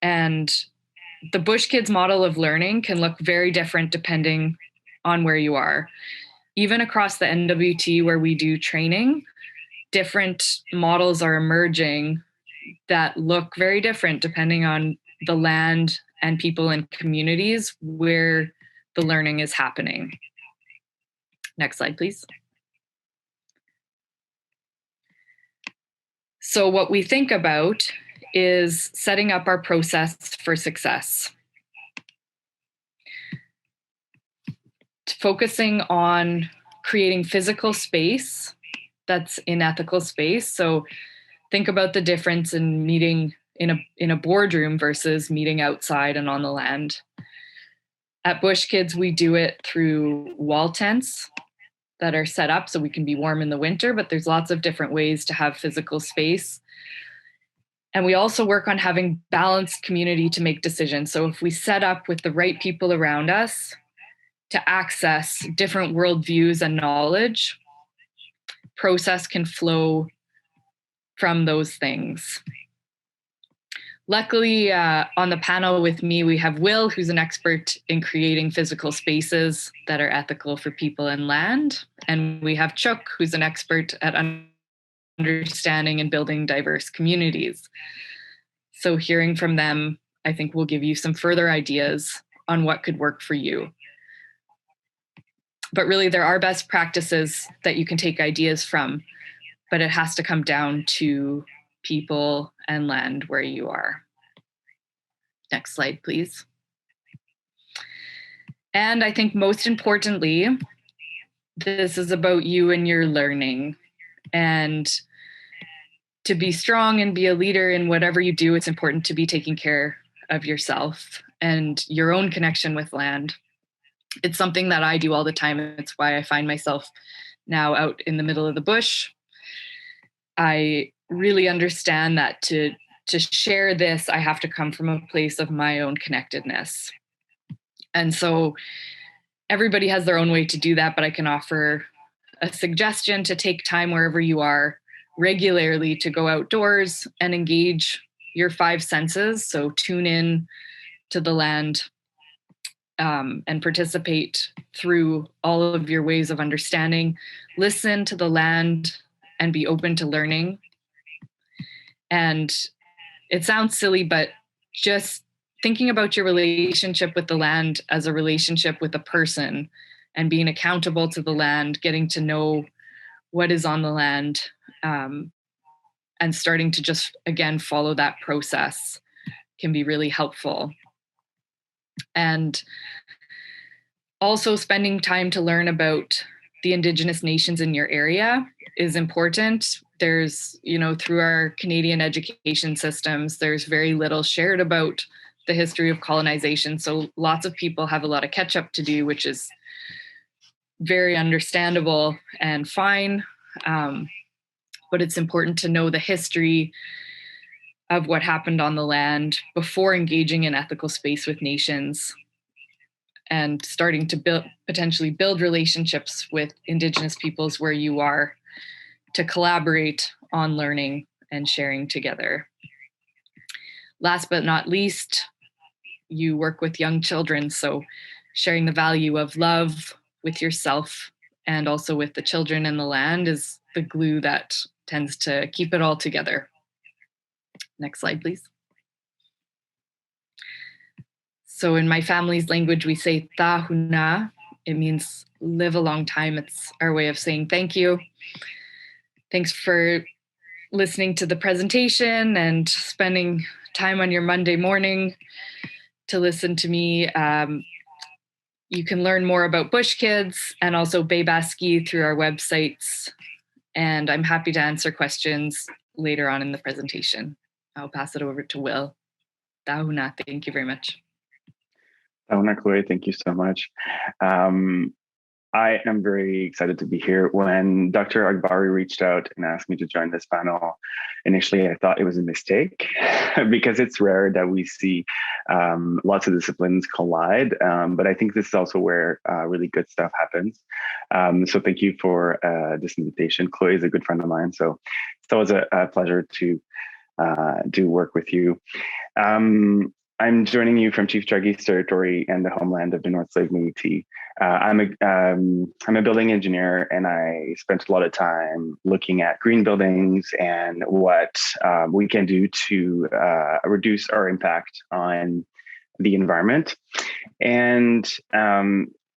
And the Bush Kids model of learning can look very different depending on where you are. Even across the NWT where we do training, different models are emerging that look very different depending on the land and people and communities where the learning is happening. Next slide, please. So what we think about is setting up our process for success. Focusing on creating physical space that's in ethical space. So think about the difference in meeting in a boardroom versus meeting outside and on the land. At Bush Kids, we do it through wall tents that are set up so we can be warm in the winter, but there's lots of different ways to have physical space. And we also work on having balanced community to make decisions. So if we set up with the right people around us to access different worldviews and knowledge, process can flow from those things. Luckily, on the panel with me, we have Will, who's an expert in creating physical spaces that are ethical for people and land. And we have Chúk, who's an expert at understanding and building diverse communities. So hearing from them, I think will give you some further ideas on what could work for you. But really, there are best practices that you can take ideas from, but it has to come down to people and land where you are. Next slide, please. And I think most importantly, this is about you and your learning. And to be strong and be a leader in whatever you do, it's important to be taking care of yourself and your own connection with land. It's something that I do all the time. It's why I find myself now out in the middle of the bush. I really understand that to share this, I have to come from a place of my own connectedness. And so everybody has their own way to do that, but I can offer a suggestion to take time wherever you are regularly to go outdoors and engage your five senses. So tune in to the land and participate through all of your ways of understanding. Listen to the land and be open to learning. And it sounds silly, but just thinking about your relationship with the land as a relationship with a person and being accountable to the land, getting to know what is on the land, and starting to just, again, follow that process can be really helpful. And also spending time to learn about the Indigenous nations in your area is important. There's, through our Canadian education systems, there's very little shared about the history of colonization. So lots of people have a lot of catch up to do, which is very understandable and fine. But it's important to know the history of what happened on the land before engaging in ethical space with nations and starting to potentially build relationships with Indigenous peoples where you are, to collaborate on learning and sharing together. Last but not least, you work with young children, so sharing the value of love with yourself and also with the children and the land is the glue that tends to keep it all together. Next slide, please. So in my family's language, we say tahuna. It means live a long time. It's our way of saying thank you. Thanks for listening to the presentation and spending time on your Monday morning to listen to me. You can learn more about Bush Kids and also BEng through our websites. And I'm happy to answer questions later on in the presentation. I'll pass it over to Will. Tahuna, thank you very much. Tahuna, Chloe, thank you so much. I am very excited to be here. When Dr. Agbari reached out and asked me to join this panel, initially I thought it was a mistake because it's rare that we see lots of disciplines collide. But I think this is also where really good stuff happens. So thank you for this invitation. Chloe is a good friend of mine, so it's always a pleasure to do work with you. I'm joining you from Chief Jaggees Territory and the homeland of the North Slave Métis. I'm a building engineer, and I spent a lot of time looking at green buildings and what we can do to reduce our impact on the environment. And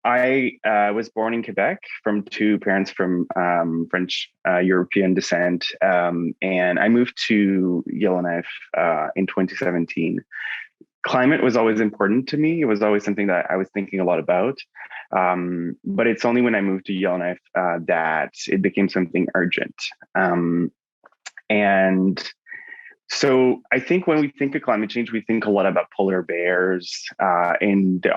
I was born in Quebec from two parents from French European descent, and I moved to Yellowknife in 2017. Climate was always important to me. It was always something that I was thinking a lot about. But it's only when I moved to Yellowknife that it became something urgent. And so I think when we think of climate change, we think a lot about polar bears in the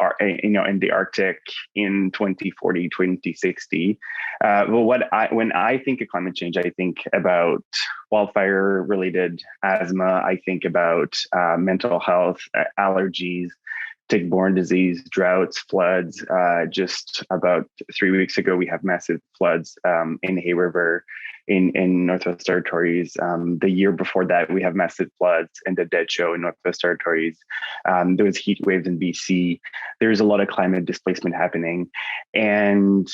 Arctic in 2040, 2060. But when I think of climate change, I think about wildfire-related asthma. I think about mental health, allergies, tick-borne disease, droughts, floods. Just about 3 weeks ago, we have massive floods in Hay River in Northwest Territories. The year before that, we have massive floods in the Dead Show in Northwest Territories. There was heat waves in BC. There's a lot of climate displacement happening. And,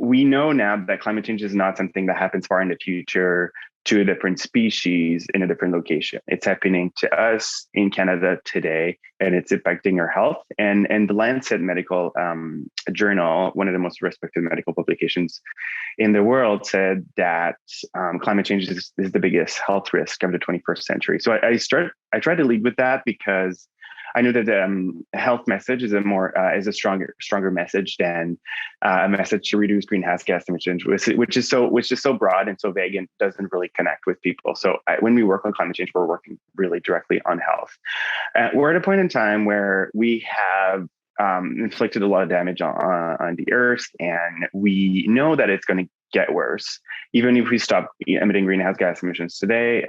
we know now that climate change is not something that happens far in the future to a different species in a different location. It's happening to us in Canada today, and it's affecting our health. And the Lancet Medical Journal, one of the most respected medical publications in the world, said that climate change is the biggest health risk of the 21st century. So I try to lead with that because I know that the health message is a stronger message than a message to reduce greenhouse gas emissions, which is so broad and so vague and doesn't really connect with people. So when we work on climate change, we're working really directly on health. We're at a point in time where we have inflicted a lot of damage on the earth, and we know that it's going to get worse. Even if we stop emitting greenhouse gas emissions today,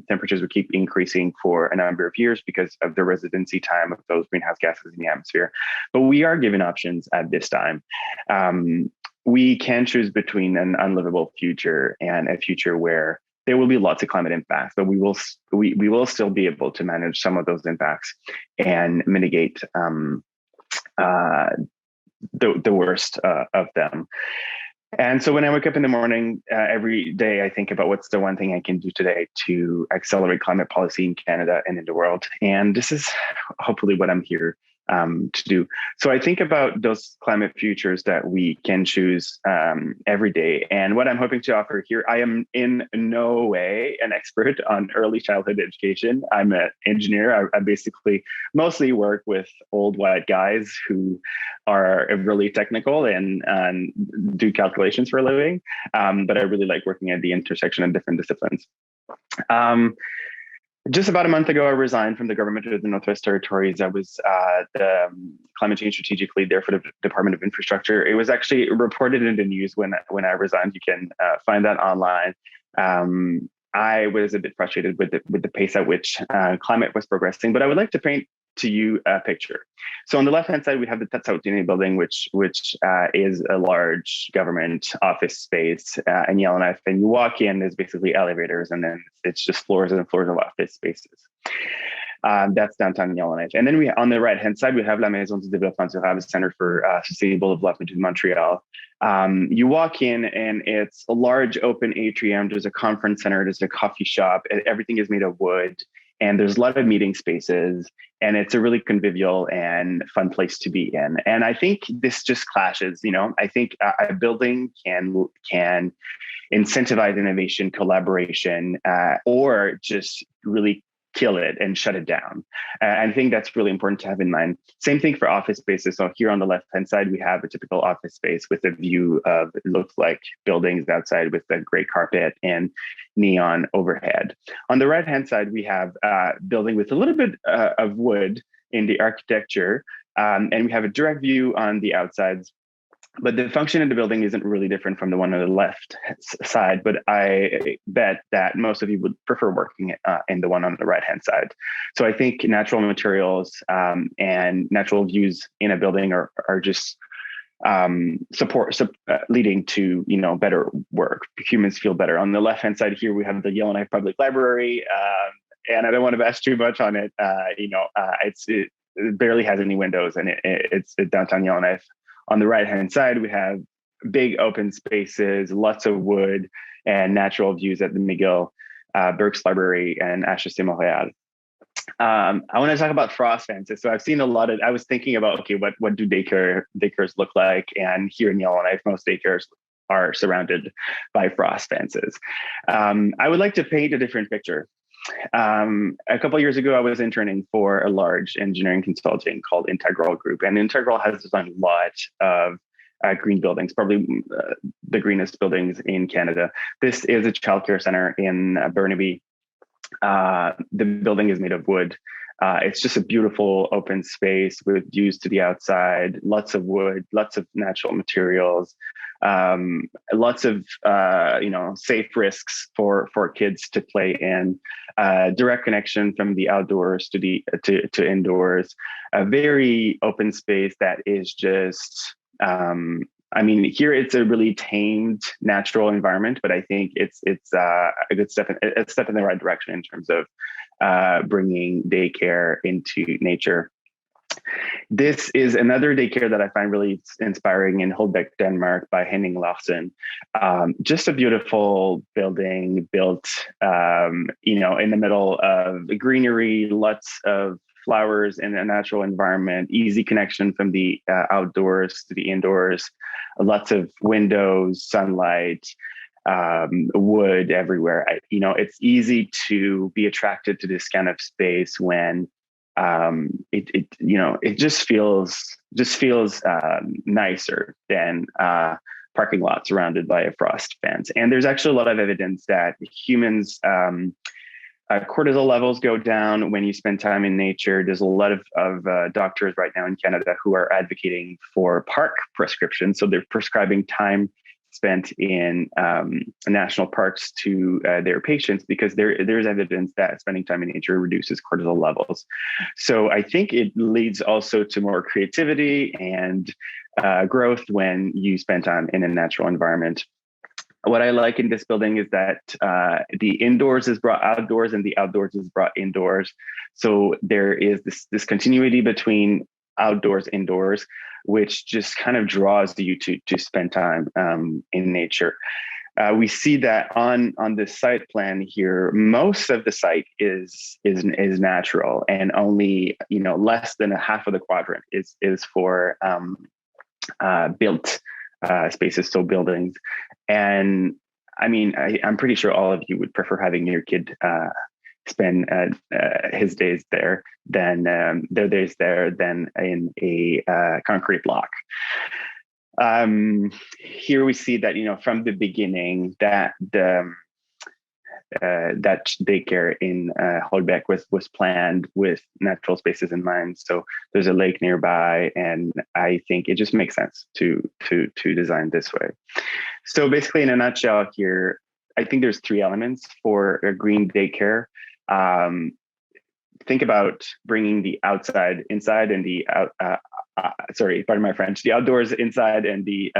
temperatures will keep increasing for a number of years because of the residency time of those greenhouse gases in the atmosphere. But we are given options at this time. We can choose between an unlivable future and a future where there will be lots of climate impacts, but we will still be able to manage some of those impacts and mitigate the worst of them. And so when I wake up in the morning, every day I think about what's the one thing I can do today to accelerate climate policy in Canada and in the world. And this is hopefully what I'm here to do. So I think about those climate futures that we can choose every day. And what I'm hoping to offer here, I am in no way an expert on early childhood education. I'm an engineer. I basically mostly work with old white guys who are really technical and do calculations for a living. But I really like working at the intersection of different disciplines. Just about a month ago, I resigned from the government of the Northwest Territories. I was the climate change strategic lead there for the Department of Infrastructure. It was actually reported in the news when I resigned. You can find that online. I was a bit frustrated with the pace at which climate was progressing, but I would like to paint to you a picture. So on the left-hand side, we have the Tsautini building, which is a large government office space in Yellowknife. And you walk in, there's basically elevators, and then it's just floors and floors of office spaces. That's downtown Yellowknife. And then on the right-hand side, we have La Maison du Développement Durable, Center for Sustainable Development in Montreal. You walk in and it's a large open atrium. There's a conference center, there's a coffee shop, everything is made of wood. And there's a lot of meeting spaces, and it's a really convivial and fun place to be in. And I think this just clashes, I think a building can incentivize innovation, collaboration, or just really kill it and shut it down. I think that's really important to have in mind. Same thing for office spaces. So here on the left-hand side, we have a typical office space with a view of, it looks like buildings outside with a gray carpet and neon overhead. On the right-hand side, we have a building with a little bit of wood in the architecture, and we have a direct view on the outsides. But the function of the building isn't really different from the one on the left side, but I bet that most of you would prefer working in the one on the right-hand side. So I think natural materials and natural views in a building are just leading to better work. Humans feel better. On the left-hand side here, we have the Yellowknife Public Library, and I don't want to bash too much on it. It barely has any windows, and it's downtown Yellowknife. On the right-hand side, we have big open spaces, lots of wood, and natural views at the McGill, Burke's Library, and HEC Montréal. I want to talk about frost fences. So I've seen I was thinking about, okay, what do daycares look like? And here in Yellowknife, most daycares are surrounded by frost fences. I would like to paint a different picture. A couple of years ago, I was interning for a large engineering consulting called Integral Group, and Integral has designed a lot of green buildings, probably the greenest buildings in Canada. This is a childcare center in Burnaby. The building is made of wood. It's just a beautiful open space with views to the outside, lots of wood, lots of natural materials, lots of safe risks for kids to play in, direct connection from the outdoors to indoors, a very open space that is just here it's a really tamed natural environment, but I think it's a good step in the right direction in terms of bringing daycare into nature. This is another daycare that I find really inspiring in Holbæk, Denmark, by Henning Larsen. Just a beautiful building built, in the middle of the greenery, lots of flowers in a natural environment, easy connection from the outdoors to the indoors, lots of windows, sunlight, wood everywhere. It's easy to be attracted to this kind of space when it just feels nicer than parking lot surrounded by a frost fence. And there's actually a lot of evidence that humans cortisol levels go down when you spend time in nature. There's a lot of doctors right now in Canada who are advocating for park prescriptions. So they're prescribing time spent in national parks to their patients because there's evidence that spending time in nature reduces cortisol levels. So I think it leads also to more creativity and growth when you spend time in a natural environment. What I like in this building is that the indoors is brought outdoors and the outdoors is brought indoors. So there is this continuity between outdoors, indoors, which just kind of draws you to spend time in nature. We see that on this site plan here, most of the site is natural, and only less than a half of the quadrant is for built spaces, so buildings. And I'm pretty sure all of you would prefer having your kid spend his days there than their days there than in a concrete block. Here we see that from the beginning that that daycare in Holbæk was planned with natural spaces in mind. So there's a lake nearby, and I think it just makes sense to design this way. So basically, in a nutshell here, I think there's three elements for a green daycare. think about bringing the outside inside and the sorry, pardon my French, the outdoors inside and the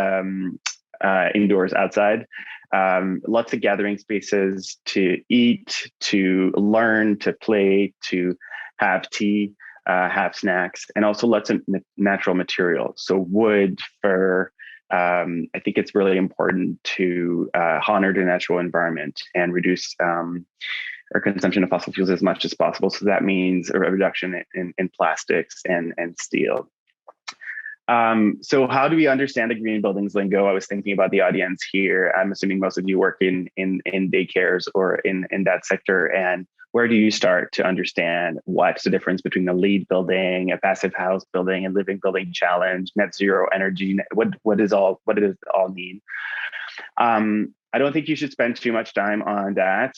indoors outside. Lots of gathering spaces to eat, to learn, to play, to have tea, have snacks, and also lots of natural materials. So wood, fur. I think it's really important to honor the natural environment and reduce our consumption of fossil fuels as much as possible. So that means a reduction in plastics and steel. So how do we understand the green buildings lingo? I was thinking about the audience here. I'm assuming most of you work in daycares or in that sector. And where do you start to understand what's the difference between a LEED building, a passive house building, a living building challenge, net zero energy? What does it all mean? I don't think you should spend too much time on that.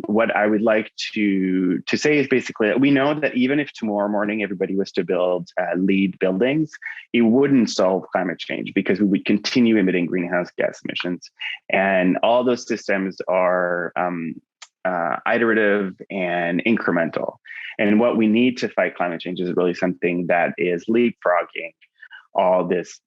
What I would like to say is basically that we know that even if tomorrow morning everybody was to build LEED buildings, it wouldn't solve climate change because we would continue emitting greenhouse gas emissions. And all those systems are iterative and incremental. And what we need to fight climate change is really something that is leapfrogging all this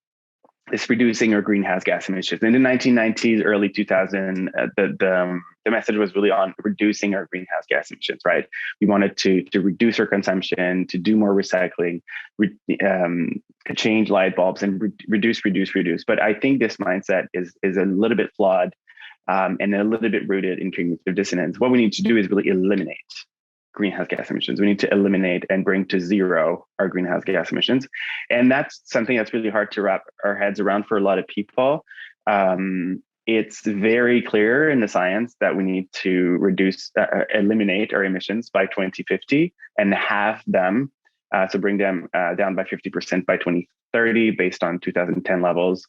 reducing our greenhouse gas emissions. In the 1990s, early 2000, the message was really on reducing our greenhouse gas emissions, right? We wanted to reduce our consumption, to do more recycling, change light bulbs, and reduce. But I think this mindset is a little bit flawed and a little bit rooted in cognitive dissonance. What we need to do is really eliminate greenhouse gas emissions. We need to eliminate and bring to zero our greenhouse gas emissions. And that's something that's really hard to wrap our heads around for a lot of people. It's very clear in the science that we need to eliminate our emissions by 2050 and halve them, so bring them down by 50% by 2030 based on 2010 levels.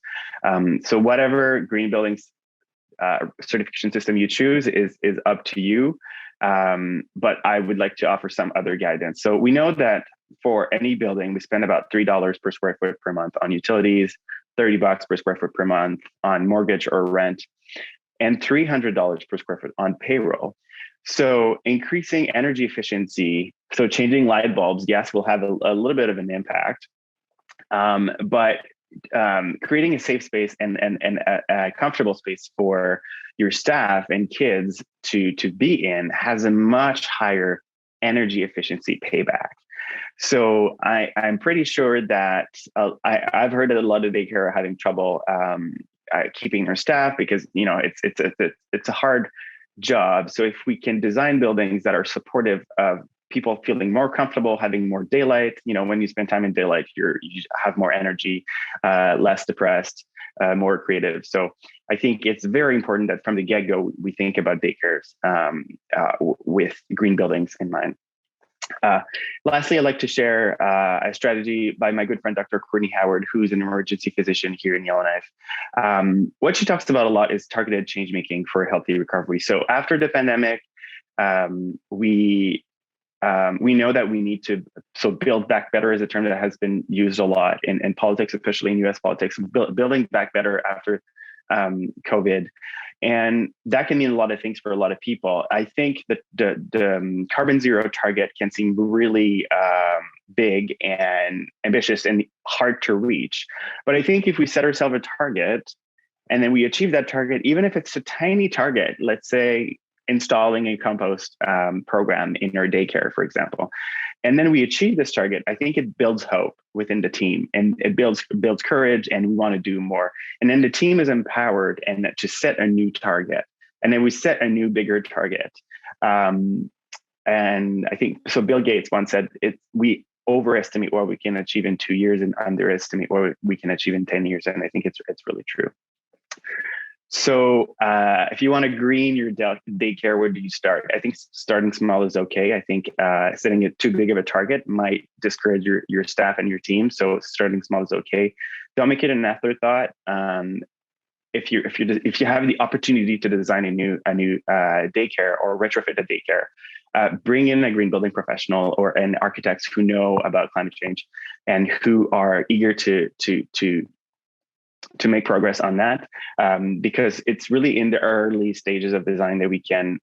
So whatever green buildings certification system you choose is up to you. But I would like to offer some other guidance. So we know that for any building, we spend about $3 per square foot per month on utilities, $30 per square foot per month on mortgage or rent, and $300 per square foot on payroll. So increasing energy efficiency, so changing light bulbs, yes, will have a little bit of an impact. But creating a safe space and a comfortable space for your staff and kids to be in has a much higher energy efficiency payback. So I'm pretty sure that I've heard that a lot of daycare are having trouble keeping their staff because it's a hard job. So if we can design buildings that are supportive of people feeling more comfortable, having more daylight. When you spend time in daylight, you have more energy, less depressed, more creative. So I think it's very important that from the get-go, we think about daycares with green buildings in mind. Lastly, I'd like to share a strategy by my good friend, Dr. Courtney Howard, who's an emergency physician here in Yellowknife. What she talks about a lot is targeted change-making for a healthy recovery. So after the pandemic, we know that we need to build back better is a term that has been used a lot in politics, especially in US politics, building back better after COVID. And that can mean a lot of things for a lot of people. I think that the carbon zero target can seem really big and ambitious and hard to reach. But I think if we set ourselves a target and then we achieve that target, even if it's a tiny target, let's say installing a compost program in our daycare, for example, and then we achieve this target, I think it builds hope within the team and it builds courage, and we want to do more. And then the team is empowered and to set a new target. And then we set a new, bigger target. And I think, so Bill Gates once said, we overestimate what we can achieve in 2 years and underestimate what we can achieve in 10 years. And I think it's really true. So if you want to green your daycare, where do you start? I think starting small is okay. I think setting it too big of a target might discourage your staff and your team. So starting small is okay. Don't make it an afterthought. If you have the opportunity to design a new daycare or retrofit a daycare, bring in a green building professional or an architect who know about climate change and who are eager to make progress on that, because it's really in the early stages of design that we can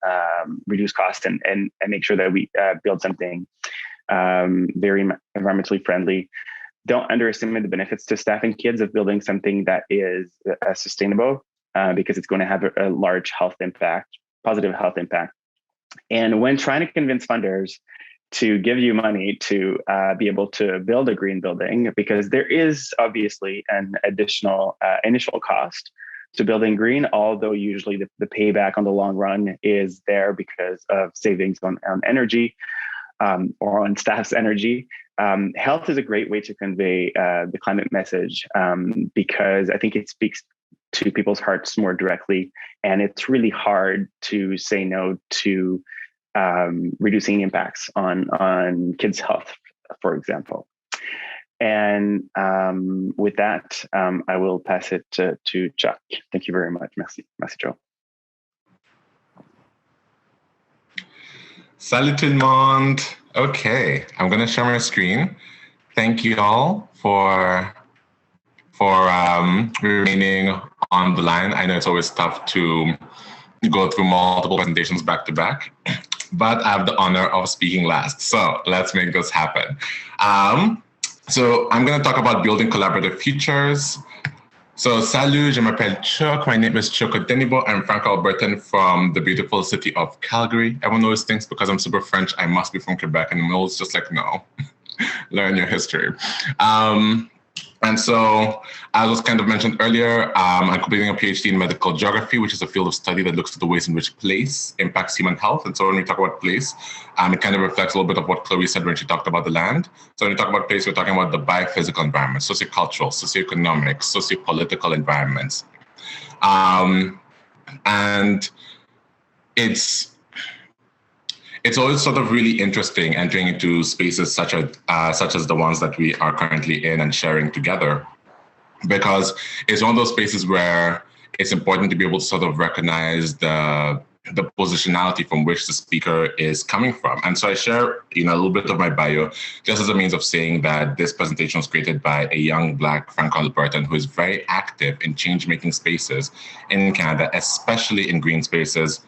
reduce cost and make sure that we build something very environmentally friendly. Don't underestimate the benefits to staff and kids of building something that is sustainable, because it's going to have a large health impact, positive health impact. And when trying to convince funders to give you money to be able to build a green building, because there is obviously an additional initial cost to building green, although usually the payback on the long run is there because of savings on energy or on staff's energy. Health is a great way to convey the climate message, because I think it speaks to people's hearts more directly, and it's really hard to say no to reducing impacts on kids' health, for example. And with that, I will pass it to Chúk. Thank you very much. Merci, Joe. Salut tout le monde. Okay, I'm going to share my screen. Thank you all for remaining on the line. I know it's always tough to go through multiple presentations back to back, but I have the honor of speaking last. So let's make this happen. So I'm going to talk about building collaborative futures. So salut, je m'appelle Chúk. My name is Chúk Odenigbo. I'm Franco-Albertan from the beautiful city of Calgary. Everyone always thinks because I'm super French, I must be from Quebec. And I'm always just like, no, learn your history. And so, as was kind of mentioned earlier, I'm completing a PhD in medical geography, which is a field of study that looks at the ways in which place impacts human health. And so when we talk about place, it kind of reflects a little bit of what Chloe said when she talked about the land. So when we talk about place, we're talking about the biophysical environment, sociocultural, socioeconomic, sociopolitical environments. And it's always sort of really interesting entering into spaces such as the ones that we are currently in and sharing together, because it's one of those spaces where it's important to be able to sort of recognize the positionality from which the speaker is coming from. And so I share, a little bit of my bio just as a means of saying that this presentation was created by a young Black Franco-Albertan who is very active in change-making spaces in Canada, especially in green spaces,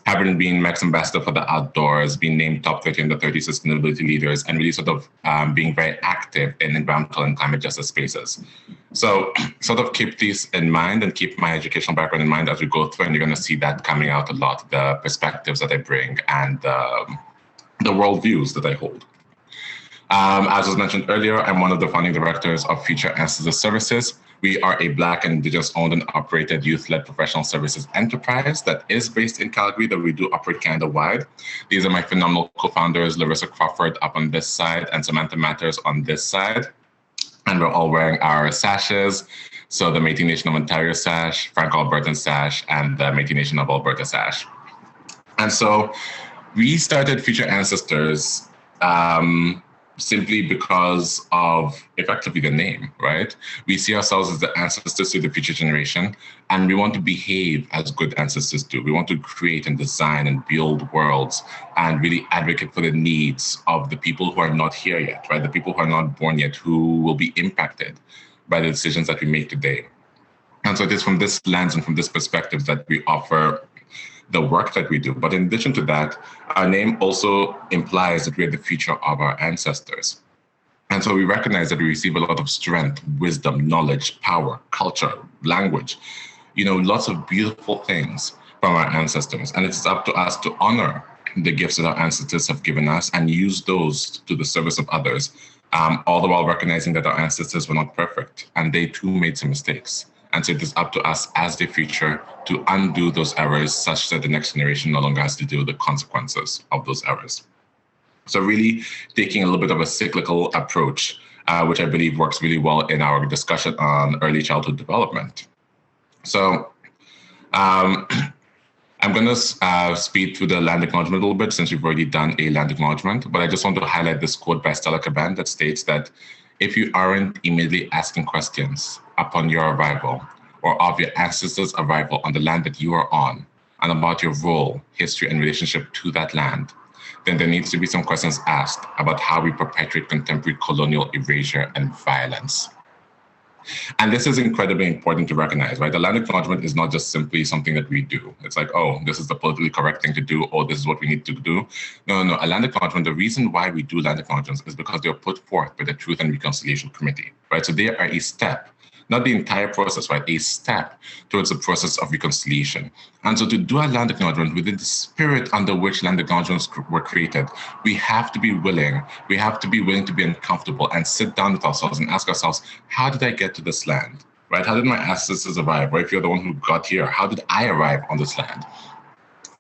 having been MEX ambassador for the outdoors, being named top 30 under 30 sustainability leaders, and really sort of being very active in environmental and climate justice spaces. So sort of keep these in mind and keep my educational background in mind as we go through, and you're going to see that coming out a lot, the perspectives that I bring and the worldviews that I hold. As was mentioned earlier, I'm one of the founding directors of Future Ancestors Services. We are a Black and Indigenous owned and operated youth-led professional services enterprise that is based in Calgary, that we do operate Canada-wide. These are my phenomenal co-founders, Larissa Crawford up on this side and Samantha Matters on this side. And we're all wearing our sashes. So the Métis Nation of Ontario sash, Franco-Albertan sash, and the Métis Nation of Alberta sash. And so we started Future Ancestors simply because of effectively the name, right? We see ourselves as the ancestors to the future generation, and we want to behave as good ancestors do. We want to create and design and build worlds and really advocate for the needs of the people who are not here yet, right? The people who are not born yet, who will be impacted by the decisions that we make today. And so it is from this lens and from this perspective that we offer the work that we do. But in addition to that, our name also implies that we're the future of our ancestors. And so we recognize that we receive a lot of strength, wisdom, knowledge, power, culture, language, lots of beautiful things from our ancestors. And it's up to us to honor the gifts that our ancestors have given us and use those to the service of others, all the while recognizing that our ancestors were not perfect and they too made some mistakes. And so it is up to us as the future to undo those errors such that the next generation no longer has to deal with the consequences of those errors. So really taking a little bit of a cyclical approach, which I believe works really well in our discussion on early childhood development. So I'm going to speed through the land acknowledgement a little bit since we've already done a land acknowledgement, but I just want to highlight this quote by Stella Caban that states that if you aren't immediately asking questions upon your arrival or of your ancestors' arrival on the land that you are on and about your role, history, and relationship to that land, then there needs to be some questions asked about how we perpetuate contemporary colonial erasure and violence. And this is incredibly important to recognize, right? The land acknowledgement is not just simply something that we do. It's like, oh, this is the politically correct thing to do, or this is what we need to do. No. A land acknowledgement, the reason why we do land acknowledgements is because they are put forth by the Truth and Reconciliation Committee, right? So they are a step, not the entire process, right? A step towards the process of reconciliation. And so to do a land acknowledgement within the spirit under which land acknowledgements were created, we have to be willing to be uncomfortable and sit down with ourselves and ask ourselves, how did I get to this land, right? How did my ancestors arrive? Or if you're the one who got here, how did I arrive on this land?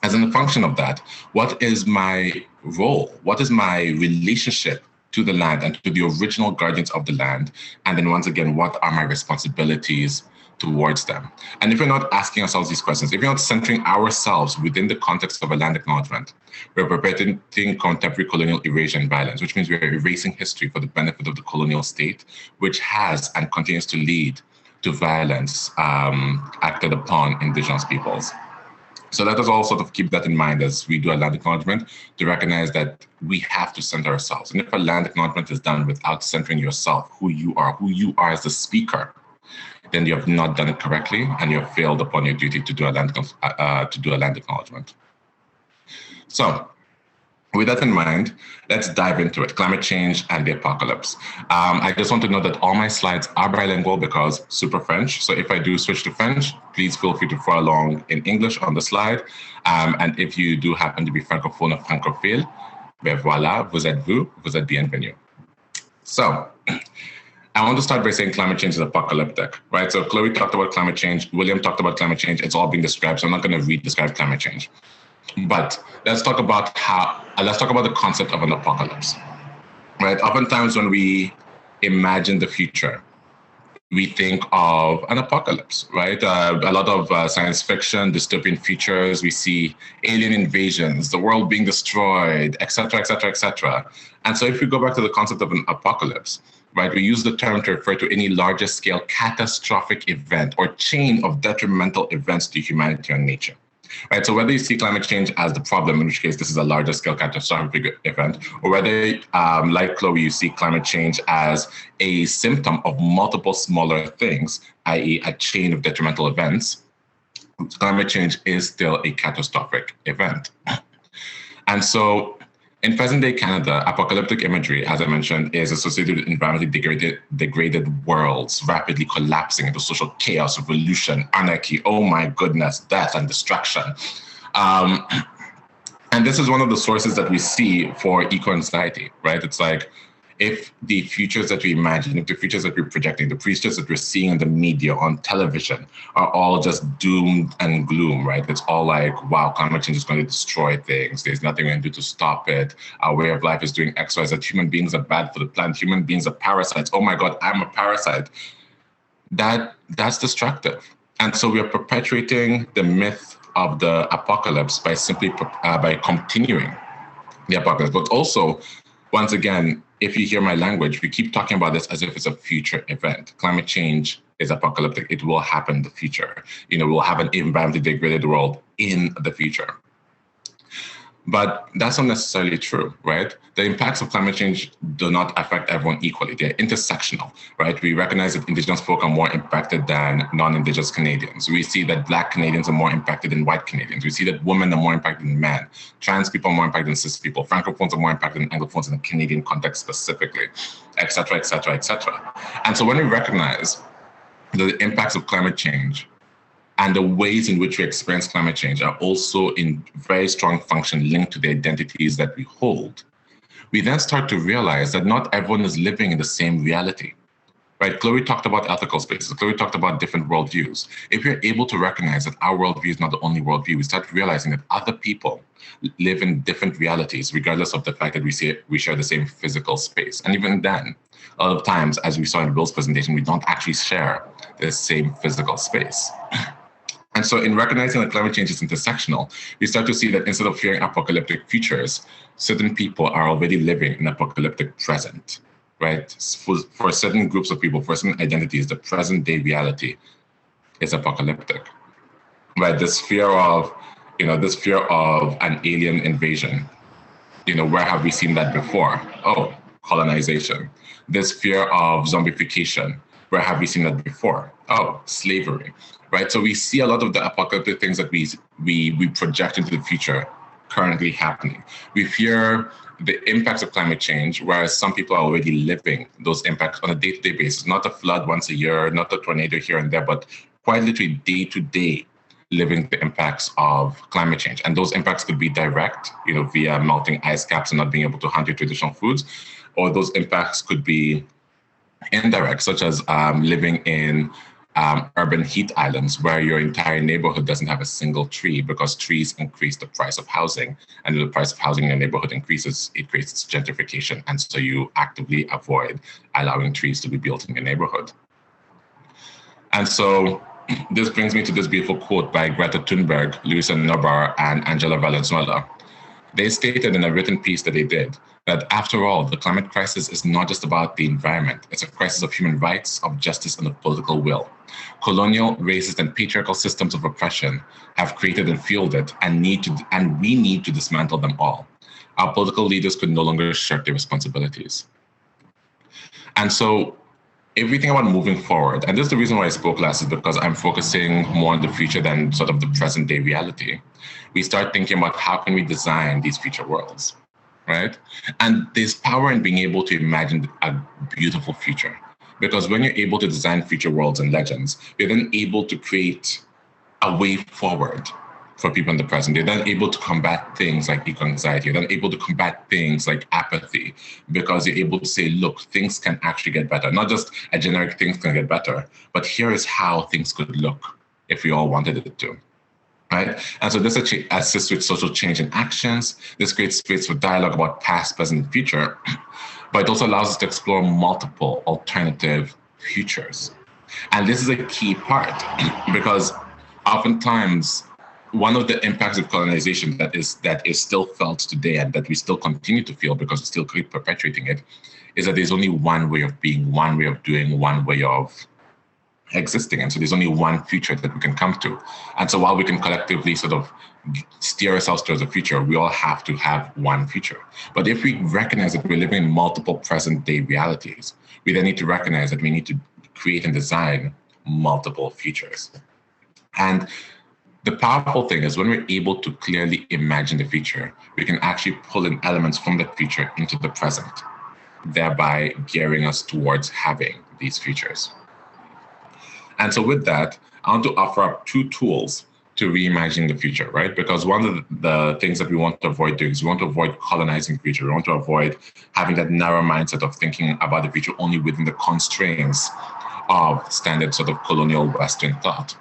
As in the function of that, what is my role? What is my relationship to the land and to the original guardians of the land? And then once again, what are my responsibilities towards them? And if we're not asking ourselves these questions, if we're not centering ourselves within the context of a land acknowledgement, we're perpetuating contemporary colonial erasure and violence, which means we're erasing history for the benefit of the colonial state, which has and continues to lead to violence acted upon Indigenous peoples. So let us all sort of keep that in mind as we do a land acknowledgement, to recognize that we have to center ourselves. And if a land acknowledgement is done without centering yourself, who you are as the speaker, then you have not done it correctly and you have failed upon your duty to do a land acknowledgement. So with that in mind, let's dive into it. Climate change and the apocalypse. I just want to note that all my slides are bilingual because super French. So if I do switch to French, please feel free to follow along in English on the slide. And if you do happen to be francophone or francophile, ben voilà, vous êtes bienvenue. So I want to start by saying climate change is apocalyptic, right? So Chloe talked about climate change. William talked about climate change. It's all being described. So I'm not going to re-describe climate change. But let's talk about the concept of an apocalypse, right? Oftentimes when we imagine the future, we think of an apocalypse, right? A lot of science fiction, dystopian futures, we see alien invasions, the world being destroyed, et cetera, et cetera, et cetera. And so if we go back to the concept of an apocalypse, right, we use the term to refer to any larger scale catastrophic event or chain of detrimental events to humanity or nature. Right, so whether you see climate change as the problem, in which case this is a larger scale catastrophic event, or whether, like Chloe, you see climate change as a symptom of multiple smaller things, i.e. a chain of detrimental events, climate change is still a catastrophic event. And so in present-day Canada, apocalyptic imagery, as I mentioned, is associated with environmentally degraded worlds rapidly collapsing into social chaos, revolution, anarchy, oh my goodness, death and destruction. And this is one of the sources that we see for eco-anxiety, right? It's like, if the futures that we imagine, if the futures that we're projecting, the futures that we're seeing in the media, on television, are all just doomed and gloom, right? It's all like, wow, climate change is going to destroy things. There's nothing we can do to stop it. Our way of life is doing X, Y, Z. Human beings are bad for the planet. Human beings are parasites. Oh my God, I'm a parasite. That's destructive. And so we are perpetuating the myth of the apocalypse by simply by continuing the apocalypse. But also, once again, if you hear my language, we keep talking about this as if it's a future event. Climate change is apocalyptic. It will happen in the future. We'll have an environmentally degraded world in the future. But that's not necessarily true, right? The impacts of climate change do not affect everyone equally. They're intersectional, right? We recognize that Indigenous folk are more impacted than non-Indigenous Canadians. We see that Black Canadians are more impacted than white Canadians. We see that women are more impacted than men. Trans people are more impacted than cis people. Francophones are more impacted than Anglophones in the Canadian context specifically, et cetera, et cetera, et cetera. And so when we recognize the impacts of climate change and the ways in which we experience climate change are also in very strong function linked to the identities that we hold, we then start to realize that not everyone is living in the same reality, right? Chloe talked about ethical spaces. Chloe talked about different worldviews. If we're able to recognize that our worldview is not the only worldview, we start realizing that other people live in different realities, regardless of the fact that we share the same physical space. And even then, a lot of times, as we saw in Will's presentation, we don't actually share the same physical space. And so in recognizing that climate change is intersectional, we start to see that instead of fearing apocalyptic futures, certain people are already living in apocalyptic present, right? For certain groups of people, for certain identities, the present day reality is apocalyptic, right? This fear of an alien invasion, where have we seen that before? Oh, colonization. This fear of zombification. Where have we seen that before? Oh, slavery, right? So we see a lot of the apocalyptic things that we project into the future currently happening. We fear the impacts of climate change, whereas some people are already living those impacts on a day-to-day basis, not a flood once a year, not a tornado here and there, but quite literally day-to-day living the impacts of climate change. And those impacts could be direct, via melting ice caps and not being able to hunt your traditional foods, or those impacts could be indirect, such as living in urban heat islands where your entire neighborhood doesn't have a single tree because trees increase the price of housing. And the price of housing in your neighborhood increases, it creates gentrification. And so you actively avoid allowing trees to be built in your neighborhood. And so this brings me to this beautiful quote by Greta Thunberg, Luisa Neubauer, and Angela Valenzuela. They stated in a written piece that they did that, after all, the climate crisis is not just about the environment. It's a crisis of human rights, of justice, and of political will. Colonial, racist, and patriarchal systems of oppression have created and fueled it, and we need to dismantle them all. Our political leaders could no longer shirk their responsibilities. And so if we think about moving forward, and this is the reason why I spoke last, is because I'm focusing more on the future than sort of the present day reality. We start thinking about how can we design these future worlds, right? And there's power in being able to imagine a beautiful future. Because when you're able to design future worlds and legends, you're then able to create a way forward for people in the present. You're then able to combat things like eco-anxiety. You're then able to combat things like apathy, because you're able to say, look, things can actually get better. Not just a generic things can get better, but here is how things could look if we all wanted it to, right? And so this assists with social change in actions. This creates space for dialogue about past, present, and future, but it also allows us to explore multiple alternative futures. And this is a key part, because oftentimes, one of the impacts of colonization that is still felt today, and that we still continue to feel because we still keep perpetuating it, is that there's only one way of being, one way of doing, one way of existing. And so there's only one future that we can come to. And so while we can collectively sort of steer ourselves towards the future, we all have to have one future. But if we recognize that we're living in multiple present day realities, we then need to recognize that we need to create and design multiple futures. And the powerful thing is when we're able to clearly imagine the future, we can actually pull in elements from the future into the present, thereby gearing us towards having these futures. And so with that, I want to offer up two tools to reimagine the future, right? Because one of the things that we want to avoid doing is we want to avoid colonizing the future. We want to avoid having that narrow mindset of thinking about the future only within the constraints of standard sort of colonial Western thought.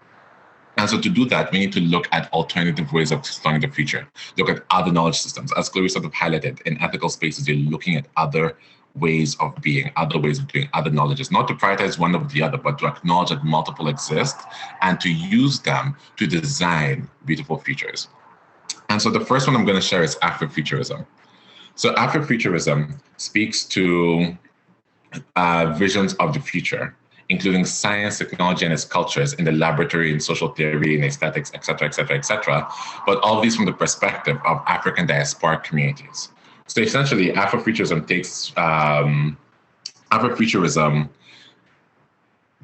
And so to do that, we need to look at alternative ways of exploring the future, look at other knowledge systems. As Chloe sort of highlighted, in ethical spaces, you're looking at other ways of being, other ways of doing, other knowledges, not to prioritize one over the other, but to acknowledge that multiple exist and to use them to design beautiful futures. And so the first one I'm going to share is Afrofuturism. So Afrofuturism speaks to visions of the future, including science, technology, and its cultures in the laboratory, in social theory, in aesthetics, et cetera, but all these from the perspective of African diasporic communities. So essentially, Afrofuturism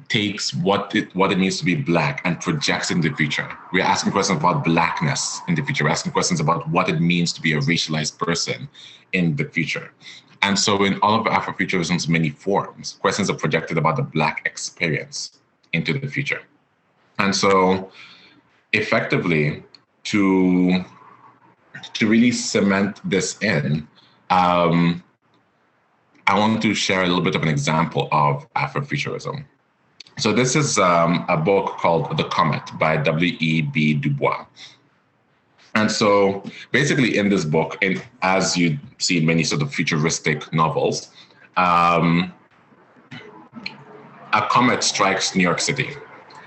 takes what it means to be Black and projects it in the future. We're asking questions about Blackness in the future. We're asking questions about what it means to be a racialized person in the future. And so in all of Afrofuturism's many forms, questions are projected about the Black experience into the future. And so effectively, to really cement this in, I want to share a little bit of an example of Afrofuturism. So this is a book called The Comet by W.E.B. Du Bois. And so basically in this book, and as you see in many sort of futuristic novels, a comet strikes New York City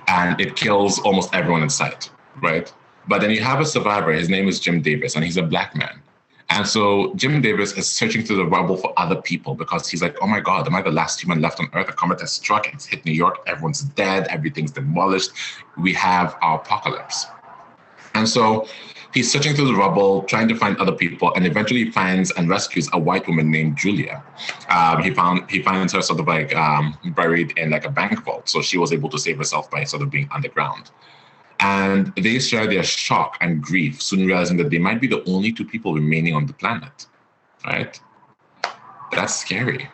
and it kills almost everyone in sight, right? But then you have a survivor, his name is Jim Davis, and he's a Black man. And so Jim Davis is searching through the rubble for other people because he's like, oh my God, am I the last human left on Earth? A comet has struck, it's hit New York, everyone's dead, everything's demolished. We have our apocalypse. And so he's searching through the rubble, trying to find other people, and eventually finds and rescues a white woman named Julia. He finds her sort of like buried in like a bank vault. So she was able to save herself by sort of being underground. And they share their shock and grief, soon realizing that they might be the only two people remaining on the planet, right? That's scary.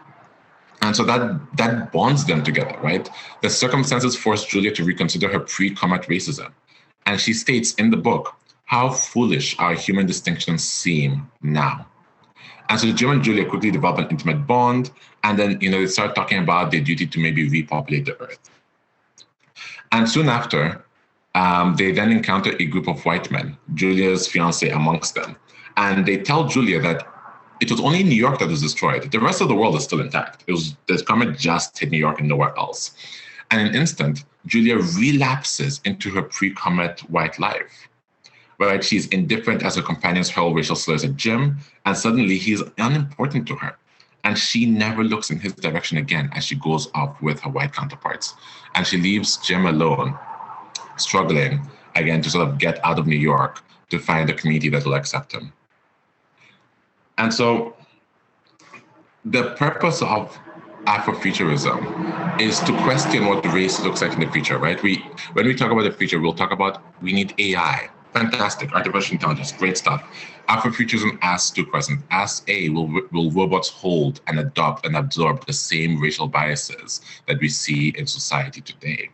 And so that bonds them together, right? The circumstances force Julia to reconsider her pre-Comet racism. And she states in the book how foolish our human distinctions seem now. And so Jim and Julia quickly develop an intimate bond, and then they start talking about their duty to maybe repopulate the earth. And soon after, they then encounter a group of white men, Julia's fiance amongst them. And they tell Julia that it was only New York that was destroyed. The rest of the world is still intact. The comet just hit New York and nowhere else. And in an instant, Julia relapses into her pre-Comet white life. Right? She's indifferent as her companions hurl racial slurs at Jim, and suddenly he's unimportant to her. And she never looks in his direction again as she goes off with her white counterparts. And she leaves Jim alone, struggling again to sort of get out of New York to find a community that will accept him. And so the purpose of Afrofuturism is to question what the race looks like in the future, right? When we talk about the future, we'll talk about we need AI. Fantastic, artificial intelligence, great stuff. Afrofuturism asks two questions. Ask A, will robots hold and adopt and absorb the same racial biases that we see in society today?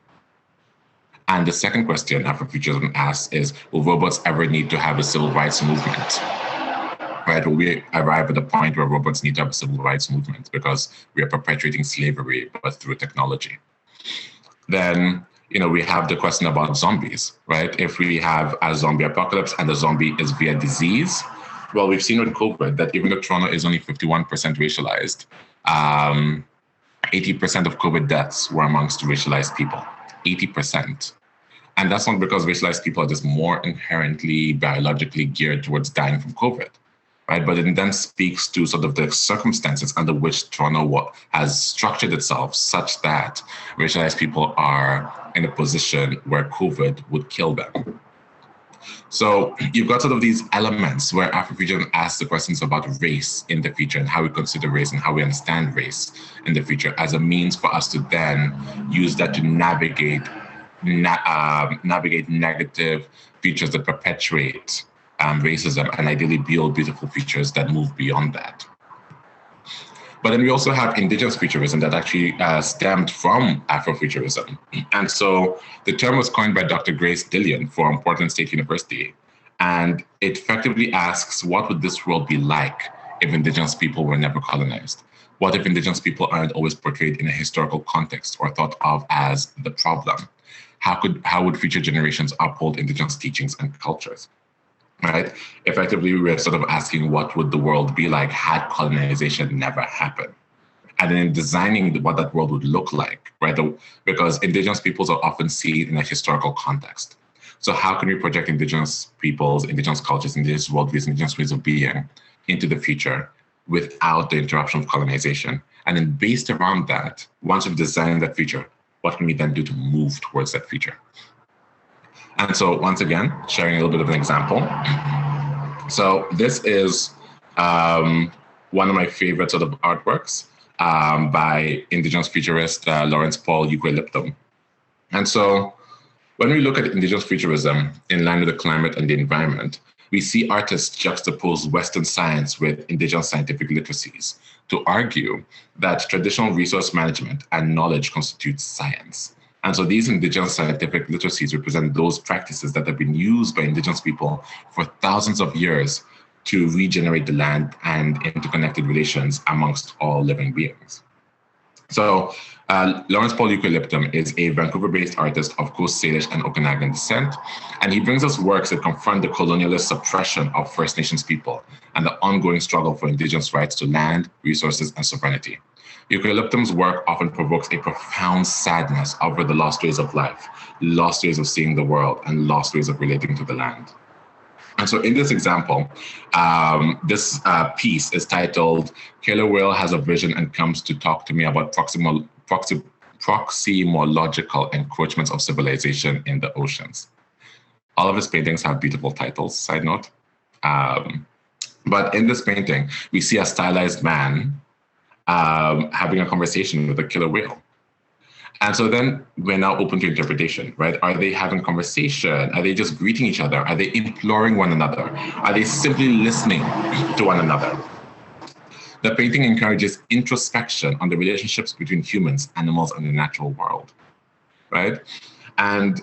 And the second question Afrofuturism asks is, will robots ever need to have a civil rights movement? Right? Will we arrive at a point where robots need to have a civil rights movement because we are perpetuating slavery, but through technology? Then, we have the question about zombies, right? If we have a zombie apocalypse and the zombie is via disease, well, we've seen with COVID that even though Toronto is only 51% racialized, 80% of COVID deaths were amongst racialized people, 80%. And that's not because racialized people are just more inherently biologically geared towards dying from COVID, right? But it then speaks to sort of the circumstances under which Toronto has structured itself such that racialized people are in a position where COVID would kill them. So you've got sort of these elements where Afrofuturism asks the questions about race in the future and how we consider race and how we understand race in the future as a means for us to then use that to navigate negative features that perpetuate racism and ideally build beautiful features that move beyond that. But then we also have Indigenous futurism that actually stemmed from Afrofuturism. And so the term was coined by Dr. Grace Dillon from Portland State University. And it effectively asks, what would this world be like if Indigenous people were never colonized? What if Indigenous people aren't always portrayed in a historical context or thought of as the problem? How would future generations uphold Indigenous teachings and cultures? Right? Effectively, we're sort of asking what would the world be like had colonization never happened? And then in designing what that world would look like, right? Because Indigenous peoples are often seen in a historical context. So how can we project Indigenous peoples, Indigenous cultures, Indigenous worldviews, Indigenous ways of being into the future without the interruption of colonization? And then based around that, once we've designed that future, what can we then do to move towards that future? And so once again, sharing a little bit of an example. So this is one of my favorite sort of artworks by Indigenous futurist Lawrence Paul Eucalyptum. And so when we look at Indigenous futurism in line with the climate and the environment, we see artists juxtapose Western science with Indigenous scientific literacies to argue that traditional resource management and knowledge constitutes science. And so these Indigenous scientific literacies represent those practices that have been used by Indigenous people for thousands of years to regenerate the land and interconnected relations amongst all living beings. So Lawrence Paul Eucalyptum is a Vancouver-based artist of Coast Salish and Okanagan descent, and he brings us works that confront the colonialist suppression of First Nations people and the ongoing struggle for Indigenous rights to land, resources, and sovereignty. Eucalyptum's work often provokes a profound sadness over the lost ways of life, lost ways of seeing the world, and lost ways of relating to the land. And so in this example, this piece is titled, Killer Whale Has a Vision and Comes to Talk to Me About Proximological Encroachments of Civilization in the Oceans. All of his paintings have beautiful titles, side note. But in this painting, we see a stylized man having a conversation with a killer whale. And so then we're now open to interpretation, right? Are they having a conversation? Are they just greeting each other? Are they imploring one another? Are they simply listening to one another? The painting encourages introspection on the relationships between humans, animals, and the natural world, right? And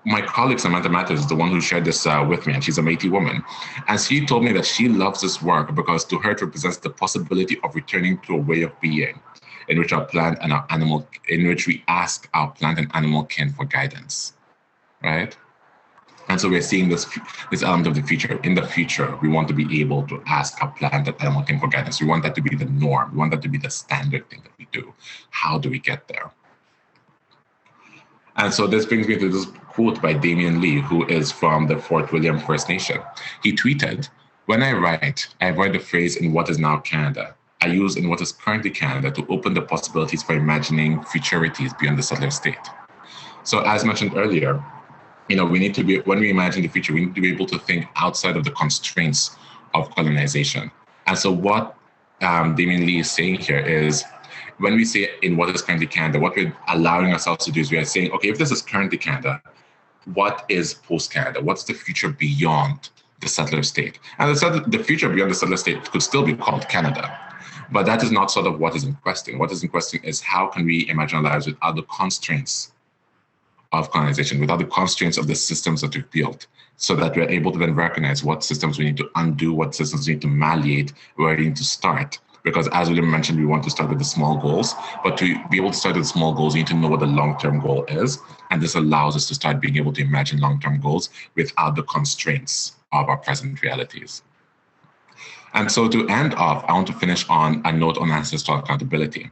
my colleague, Samantha Mathers, is the one who shared this with me, and she's a Métis woman. And she told me that she loves this work because to her it represents the possibility of returning to a way of being in which our plant and our animal, in which we ask our plant and animal kin for guidance, right? And so we're seeing this element of the future. In the future, we want to be able to ask our plant and animal kin for guidance. We want that to be the norm. We want that to be the standard thing that we do. How do we get there? And so this brings me to this quote by Damian Lee, who is from the Fort William First Nation. He tweeted, "When I write, I avoid the phrase in what is now Canada. I use in what is currently Canada to open the possibilities for imagining futurities beyond the settler state." So as mentioned earlier, we need to be, when we imagine the future, we need to be able to think outside of the constraints of colonization. And so what Damian Lee is saying here is, when we say in what is currently Canada, what we're allowing ourselves to do is we are saying, okay, if this is currently Canada, what is post-Canada? What's the future beyond the settler state? And the future beyond the settler state could still be called Canada. But that is not sort of what is in question. What is in question is how can we imagine our lives without the constraints of colonization, without the constraints of the systems that we've built, so that we're able to then recognize what systems we need to undo, what systems we need to malleate, where we need to start. Because as William mentioned, we want to start with the small goals, but to be able to start with small goals, you need to know what the long-term goal is. And this allows us to start being able to imagine long-term goals without the constraints of our present realities. And so to end off, I want to finish on a note on ancestral accountability.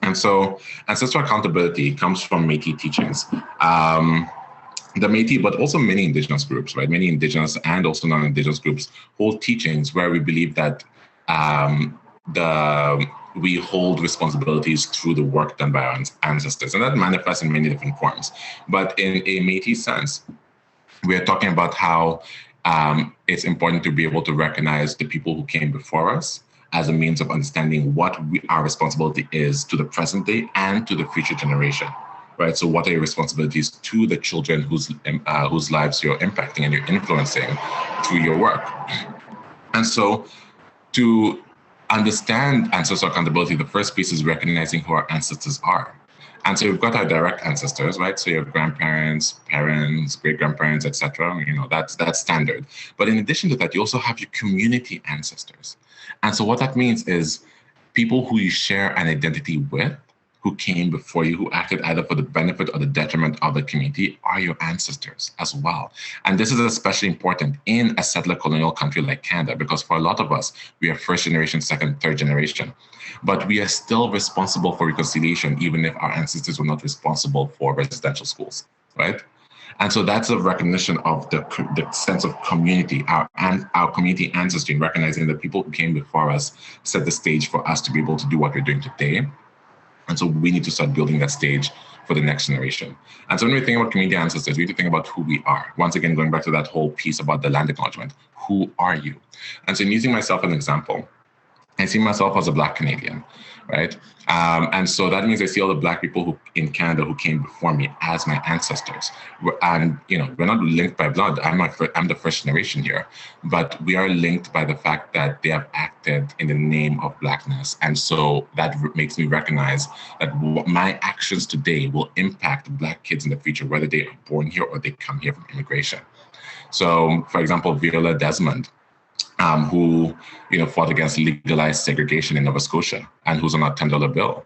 And so ancestral accountability comes from Métis teachings. The Métis, but also many Indigenous groups, right? Many Indigenous and also non-Indigenous groups hold teachings where we believe that we hold responsibilities through the work done by our ancestors, and that manifests in many different forms. But in a Métis sense, we are talking about how it's important to be able to recognize the people who came before us as a means of understanding what our responsibility is to the present day and to the future generation, right? So what are your responsibilities to the children whose lives you're impacting and you're influencing through your work? And so to understand ancestral accountability, the first piece is recognizing who our ancestors are. And so we've got our direct ancestors, right? So your grandparents, parents, great-grandparents, etc. That's standard. But in addition to that, you also have your community ancestors. And so what that means is people who you share an identity with, who came before you, who acted either for the benefit or the detriment of the community, are your ancestors as well. And this is especially important in a settler colonial country like Canada, because for a lot of us, we are first generation, second, third generation. But we are still responsible for reconciliation, even if our ancestors were not responsible for residential schools, right? And so that's a recognition of the sense of community, our community ancestry, recognizing that people who came before us set the stage for us to be able to do what we're doing today. And so we need to start building that stage for the next generation. And so when we think about community ancestors, we need to think about who we are. Once again, going back to that whole piece about the land acknowledgement, who are you? And so in using myself as an example, I see myself as a Black Canadian, right? And so that means I see all the Black people in Canada who came before me as my ancestors. And, we're not linked by blood. I'm the first generation here, but we are linked by the fact that they have acted in the name of Blackness. And so that makes me recognize that my actions today will impact Black kids in the future, whether they are born here or they come here from immigration. So, for example, Viola Desmond, who fought against legalized segregation in Nova Scotia and who's on a $10 bill.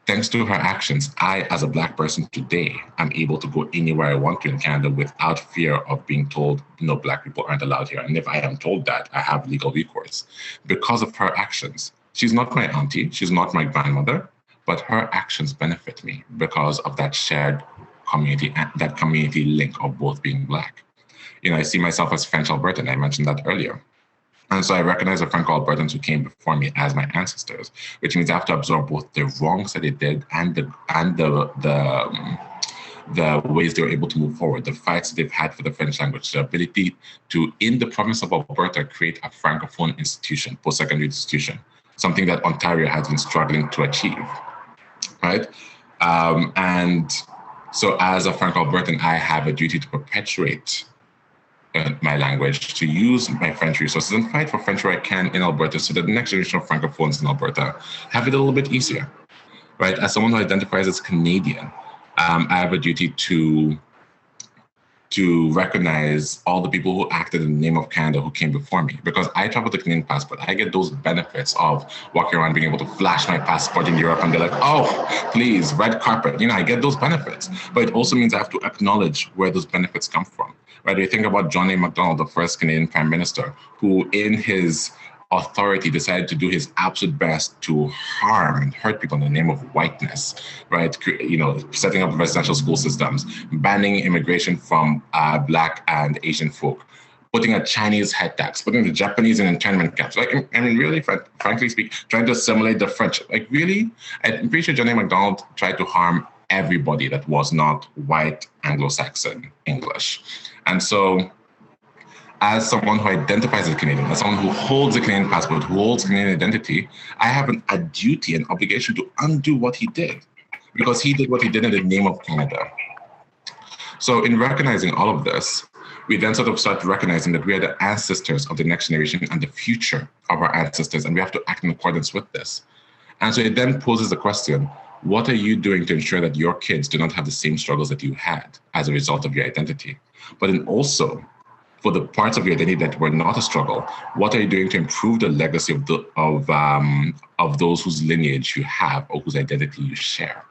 Thanks to her actions, I, as a Black person today, am able to go anywhere I want to in Canada without fear of being told, no, Black people aren't allowed here. And if I am told that, I have legal recourse. Because of her actions, she's not my auntie, she's not my grandmother, but her actions benefit me because of that shared community, that community link of both being Black. I see myself as French Albertan, I mentioned that earlier. And so I recognize the Franco-Albertans who came before me as my ancestors, which means I have to absorb both the wrongs that they did and the the ways they were able to move forward, the fights they've had for the French language, the ability to, in the province of Alberta, create a Francophone institution, post-secondary institution, something that Ontario has been struggling to achieve, right? And so as a Franco-Albertan, I have a duty to perpetuate my language, to use my French resources and fight for French where I can in Alberta so that the next generation of Francophones in Alberta have it a little bit easier, right? As someone who identifies as Canadian, I have a duty to recognize all the people who acted in the name of Canada who came before me. Because I travel with a Canadian passport, I get those benefits of walking around, being able to flash my passport in Europe, and they're like, oh, please, red carpet. You know, I get those benefits. But it also means I have to acknowledge where those benefits come from, right? You think about John A. Macdonald, the first Canadian Prime Minister, who in his authority decided to do his absolute best to harm and hurt people in the name of whiteness, right? You know, setting up residential school systems, banning immigration from Black and Asian folk, putting a Chinese head tax, putting the Japanese in internment camps. Like, I mean, really, frankly speaking, trying to assimilate the French. Like, really, I'm pretty sure John A. Macdonald tried to harm everybody that was not white Anglo-Saxon English. And so, as someone who identifies as Canadian, as someone who holds a Canadian passport, who holds Canadian identity, I have a duty, an obligation to undo what he did, because he did what he did in the name of Canada. So in recognizing all of this, we then sort of start recognizing that we are the ancestors of the next generation and the future of our ancestors, and we have to act in accordance with this. And so it then poses the question, what are you doing to ensure that your kids do not have the same struggles that you had as a result of your identity? But then also, for the parts of your identity that were not a struggle, what are you doing to improve the legacy of those whose lineage you have or whose identity you share?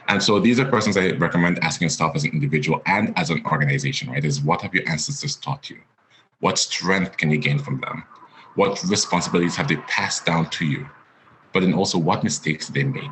And so these are questions I recommend asking yourself as an individual and as an organization, right? Is what have your ancestors taught you? What strength can you gain from them? What responsibilities have they passed down to you? But then also, what mistakes did they make?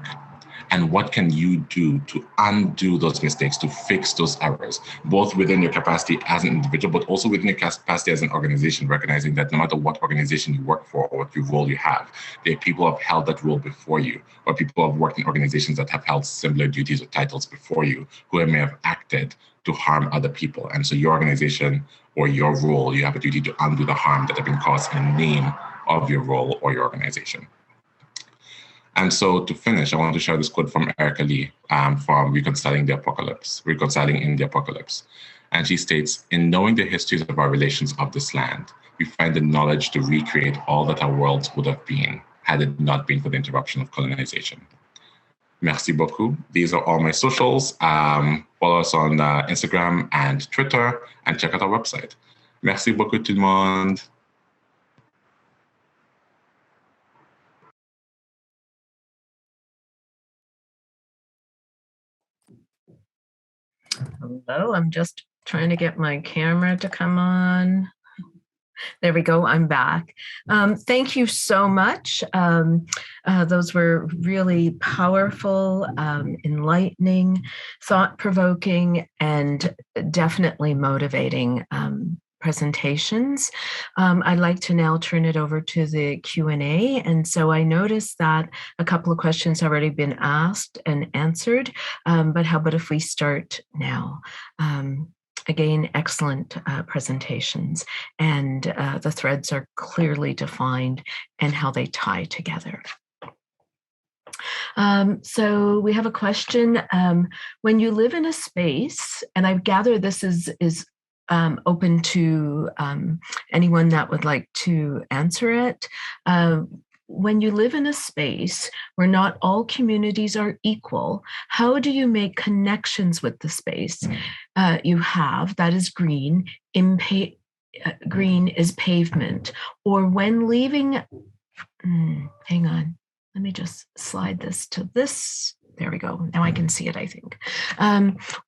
And what can you do to undo those mistakes, to fix those errors, both within your capacity as an individual, but also within your capacity as an organization, recognizing that no matter what organization you work for or what your role you have, there are people who have held that role before you, or people who have worked in organizations that have held similar duties or titles before you, who may have acted to harm other people. And so your organization or your role, you have a duty to undo the harm that has been caused in the name of your role or your organization. And so to finish, I want to share this quote from Erica Lee from Reconciling in the Apocalypse. And she states, in knowing the histories of our relations of this land, we find the knowledge to recreate all that our worlds would have been had it not been for the interruption of colonization. Merci beaucoup. These are all my socials. Follow us on Instagram and Twitter, and check out our website. Merci beaucoup tout le monde. Hello, I'm just trying to get my camera to come on. There we go, I'm back. Thank you so much. Those were really powerful, enlightening, thought-provoking, and definitely motivating presentations. I'd like to now turn it over to the Q&A. And so I noticed that a couple of questions have already been asked and answered, but how about if we start now? Again, excellent presentations, and the threads are clearly defined and how they tie together. So we have a question. When you live in a space, and I gather this is open to anyone that would like to answer it. When you live in a space where not all communities are equal, how do you make connections with the space you have that is green? Green is pavement. Or when leaving, hang on, let me just slide this to this. There we go. Now I can see it, I think.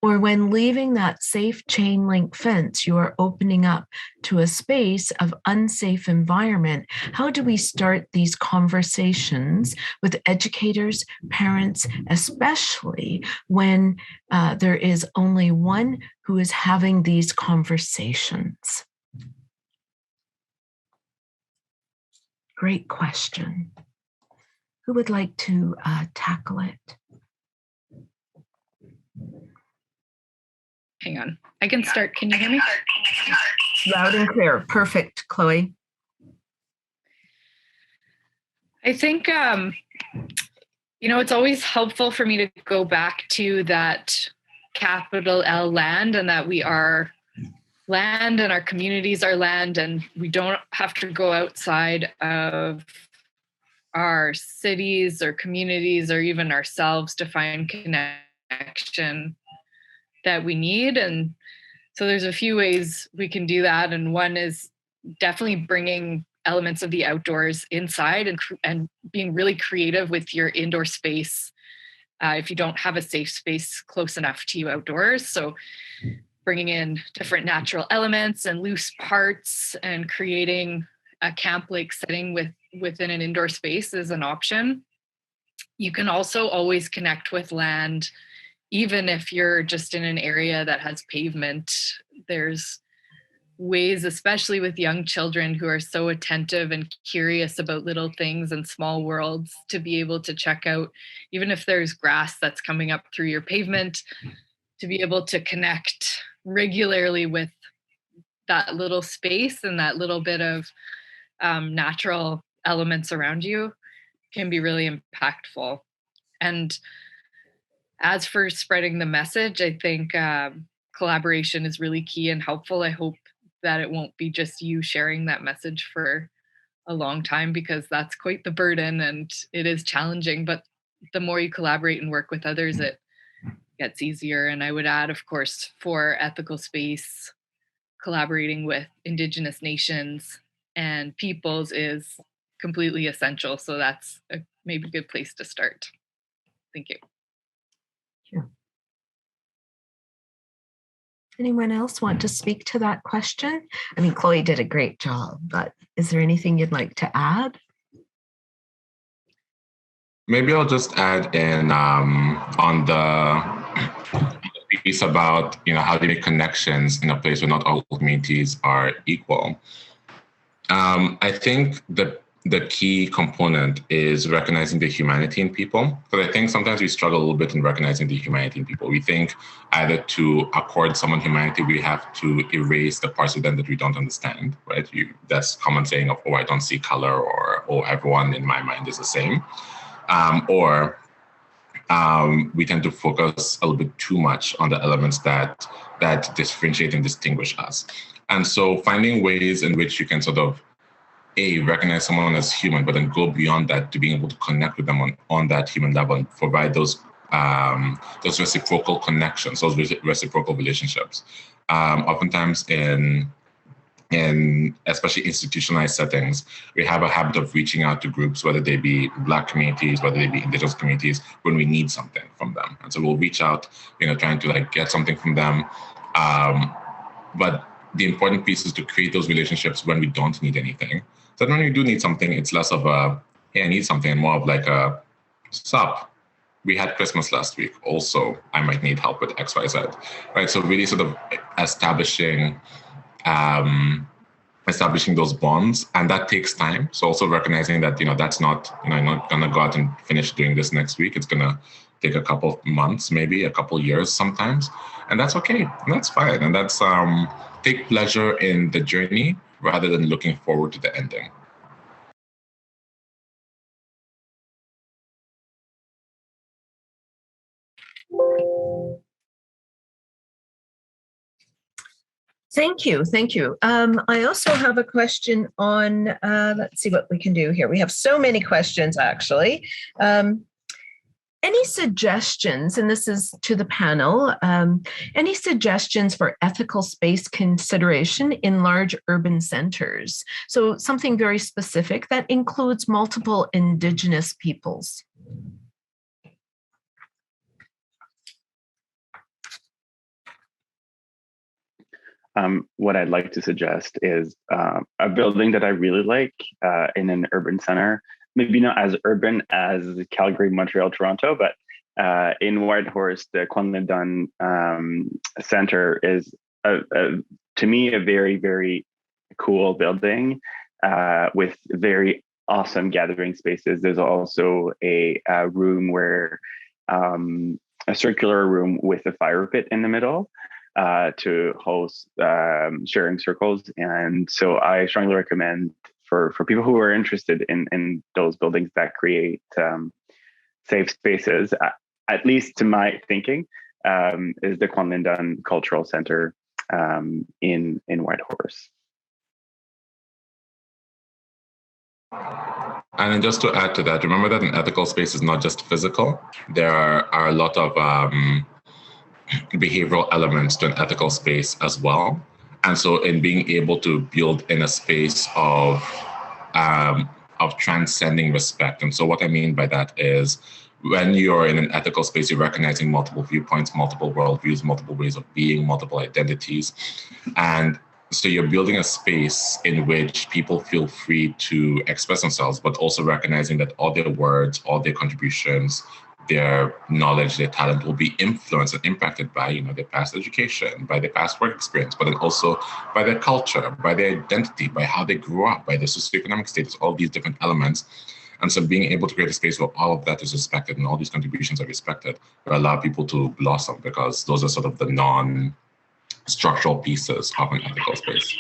Or when leaving that safe chain link fence, you are opening up to a space of unsafe environment. How do we start these conversations with educators, parents, especially when there is only one who is having these conversations? Great question. Who would like to tackle it? hang on. I can start. Can you hear me? Loud and clear. Perfect, Chloe. I think, it's always helpful for me to go back to that capital L land, and that we are land and our communities are land, and we don't have to go outside of our cities or communities or even ourselves to find connection that we need. And so there's a few ways we can do that. And one is definitely bringing elements of the outdoors inside and being really creative with your indoor space if you don't have a safe space close enough to you outdoors. So bringing in different natural elements and loose parts and creating a camp-like setting within an indoor space is an option. You can also always connect with land, even if you're just in an area that has pavement. There's ways, especially with young children who are so attentive and curious about little things and small worlds, to be able to check out, even if there's grass that's coming up through your pavement, to be able to connect regularly with that little space and that little bit of natural elements around you can be really impactful. And as for spreading the message, I think collaboration is really key and helpful. I hope that it won't be just you sharing that message for a long time, because that's quite the burden and it is challenging. But the more you collaborate and work with others, it gets easier. And I would add, of course, for ethical space, collaborating with Indigenous nations and peoples is completely essential. So that's maybe a good place to start. Thank you. Yeah. Anyone else want to speak to that question? I mean, Chloe did a great job, but is there anything you'd like to add? Maybe I'll just add in on the piece about how to make connections in a place where not all communities are equal. I think the key component is recognizing the humanity in people. Because I think sometimes we struggle a little bit in recognizing the humanity in people. We think either to accord someone humanity, we have to erase the parts of them that we don't understand, right? That's common saying of, I don't see color, or, everyone in my mind is the same. Or we tend to focus a little bit too much on the elements that differentiate and distinguish us. And so finding ways in which you can sort of recognize someone as human, but then go beyond that to being able to connect with them on that human level and provide those reciprocal connections, those reciprocal relationships. Oftentimes in especially institutionalized settings, we have a habit of reaching out to groups, whether they be Black communities, whether they be Indigenous communities, when we need something from them. And so we'll reach out, trying to get something from them. But the important piece is to create those relationships when we don't need anything. So when we do need something, it's less of a, hey, I need something, and more of like a, sup, we had Christmas last week. Also, I might need help with X, Y, Z, right? So really sort of establishing those bonds, and that takes time. So also recognizing that, that's not, I'm not gonna go out and finish doing this next week. It's gonna take a couple of months, maybe a couple of years sometimes, and that's okay, and that's fine. And that's take pleasure in the journey rather than looking forward to the ending. Thank you. I also have a question on, let's see what we can do here. We have so many questions, actually. Any suggestions, and this is to the panel, any suggestions for ethical space consideration in large urban centers? So something very specific that includes multiple Indigenous peoples. What I'd like to suggest is a building that I really like in an urban center, maybe not as urban as Calgary, Montreal, Toronto, but in Whitehorse, the Quinlan Center is, to me, a very, very cool building with very awesome gathering spaces. There's also a room where, a circular room with a fire pit in the middle. to host sharing circles. And so I strongly recommend for people who are interested in those buildings that create safe spaces, at least to my thinking, is the Kwan Lindan Cultural Center in Whitehorse. And then just to add to that, remember that an ethical space is not just physical. There are a lot of behavioral elements to an ethical space as well. And so in being able to build in a space of transcending respect. And so what I mean by that is when you're in an ethical space, you're recognizing multiple viewpoints, multiple worldviews, multiple ways of being, multiple identities. And so you're building a space in which people feel free to express themselves, but also recognizing that all their words, all their contributions, their knowledge, their talent will be influenced and impacted by, their past education, by their past work experience, but then also by their culture, by their identity, by how they grew up, by their socioeconomic status, all these different elements. And so being able to create a space where all of that is respected and all these contributions are respected will allow people to blossom, because those are sort of the non-structural pieces of an ethical space.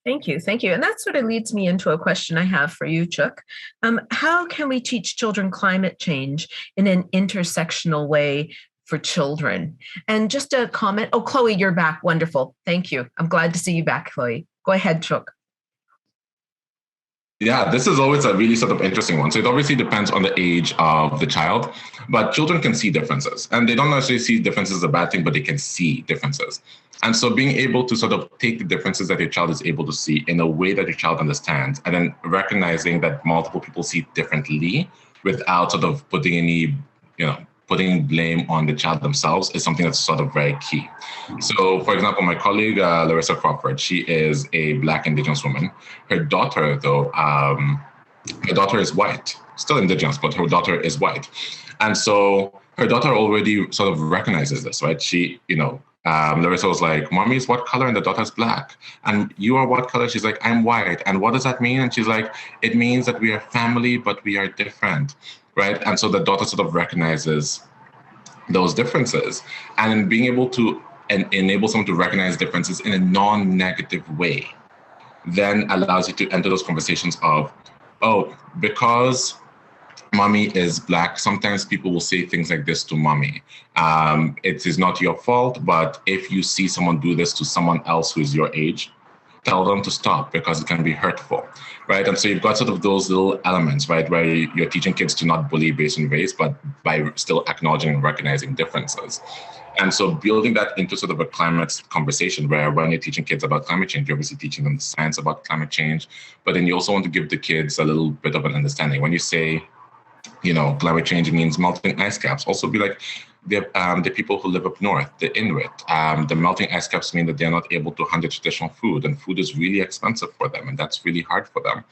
Thank you. And that sort of leads me into a question I have for you, Chúk. How can we teach children climate change in an intersectional way for children? And just a comment. Oh, Chloe, you're back. Wonderful. Thank you. I'm glad to see you back, Chloe. Go ahead, Chúk. Yeah, this is always a really sort of interesting one. So it obviously depends on the age of the child, but children can see differences, and they don't necessarily see differences as a bad thing, but they can see differences. And so being able to sort of take the differences that your child is able to see in a way that your child understands, and then recognizing that multiple people see differently without sort of putting any, putting blame on the child themselves, is something that's sort of very key. So, for example, my colleague, Larissa Crawford, she is a Black Indigenous woman. Her daughter, though, her daughter is white, still Indigenous, but her daughter is white. And so her daughter already sort of recognizes this, right? She, Larissa was like, "Mommy is what color?" And the daughter's Black. "And you are what color?" She's like, "I'm white." "And what does that mean?" And she's like, "It means that we are family, but we are different." Right? And so the daughter sort of recognizes those differences, and being able to enable someone to recognize differences in a non-negative way then allows you to enter those conversations of, oh, because mommy is Black, sometimes people will say things like this to mommy. It is not your fault, but if you see someone do this to someone else who is your age, tell them to stop, because it can be hurtful, right? And so you've got sort of those little elements, right, where you're teaching kids to not bully based on race, but by still acknowledging and recognizing differences. And so building that into sort of a climate conversation, where when you're teaching kids about climate change, you're obviously teaching them the science about climate change, but then you also want to give the kids a little bit of an understanding. When you say, climate change means melting ice caps, also be like, the people who live up north, the Inuit, the melting ice caps mean that they're not able to hunt their traditional food, and food is really expensive for them, and that's really hard for them.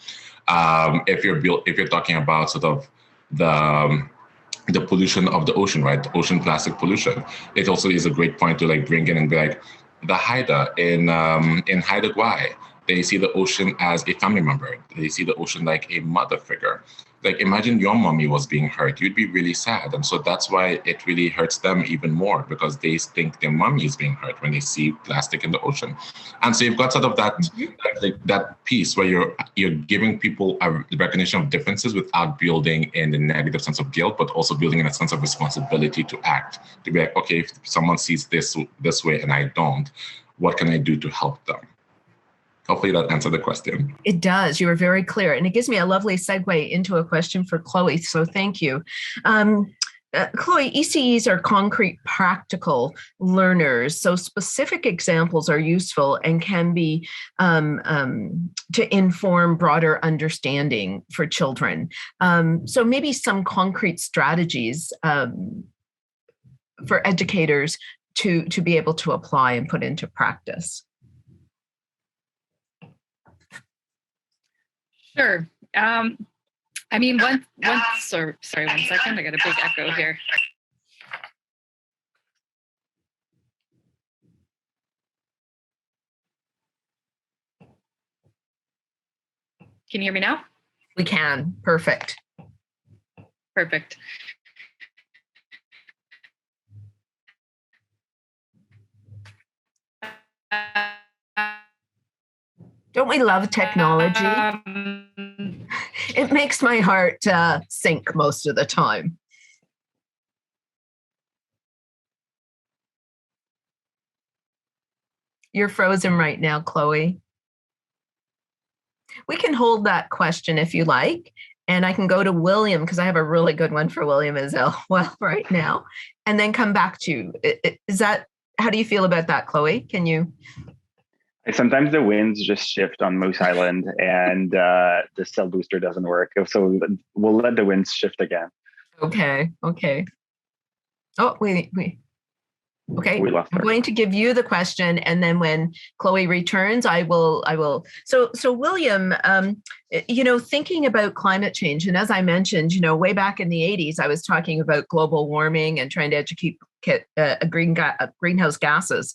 If you're talking about sort of the pollution of the ocean, right? The ocean plastic pollution. It also is a great point to bring in and be like, the Haida in Haida Gwaii, they see the ocean as a family member. They see the ocean like a mother figure. Imagine your mommy was being hurt. You'd be really sad. And so that's why it really hurts them even more, because they think their mommy is being hurt when they see plastic in the ocean. And so you've got sort of that piece where you're giving people a recognition of differences without building in the negative sense of guilt, but also building in a sense of responsibility to act, to be like, okay, if someone sees this way and I don't, what can I do to help them? Hopefully that answered the question. It does. You were very clear. And it gives me a lovely segue into a question for Chloe. So thank you. Chloe, ECEs are concrete, practical learners. So specific examples are useful and can be to inform broader understanding for children. So maybe some concrete strategies for educators to be able to apply and put into practice. Sure. Sorry, 1 second. I got a big echo here. Can you hear me now? We can. Perfect. Don't we love technology? It makes my heart sink most of the time. You're frozen right now, Chloe. We can hold that question if you like, and I can go to William because I have a really good one for William as well right now, and then come back to you. Is that, how do you feel about that, Chloe? Can you? Sometimes the winds just shift on Moose Island and the cell booster doesn't work. So we'll let the winds shift again. Okay. Oh, wait. Okay, I'm going to give you the question, and then when Chloe returns, I will. So William, thinking about climate change, and as I mentioned, way back in the 80s, I was talking about global warming and trying to educate greenhouse gases.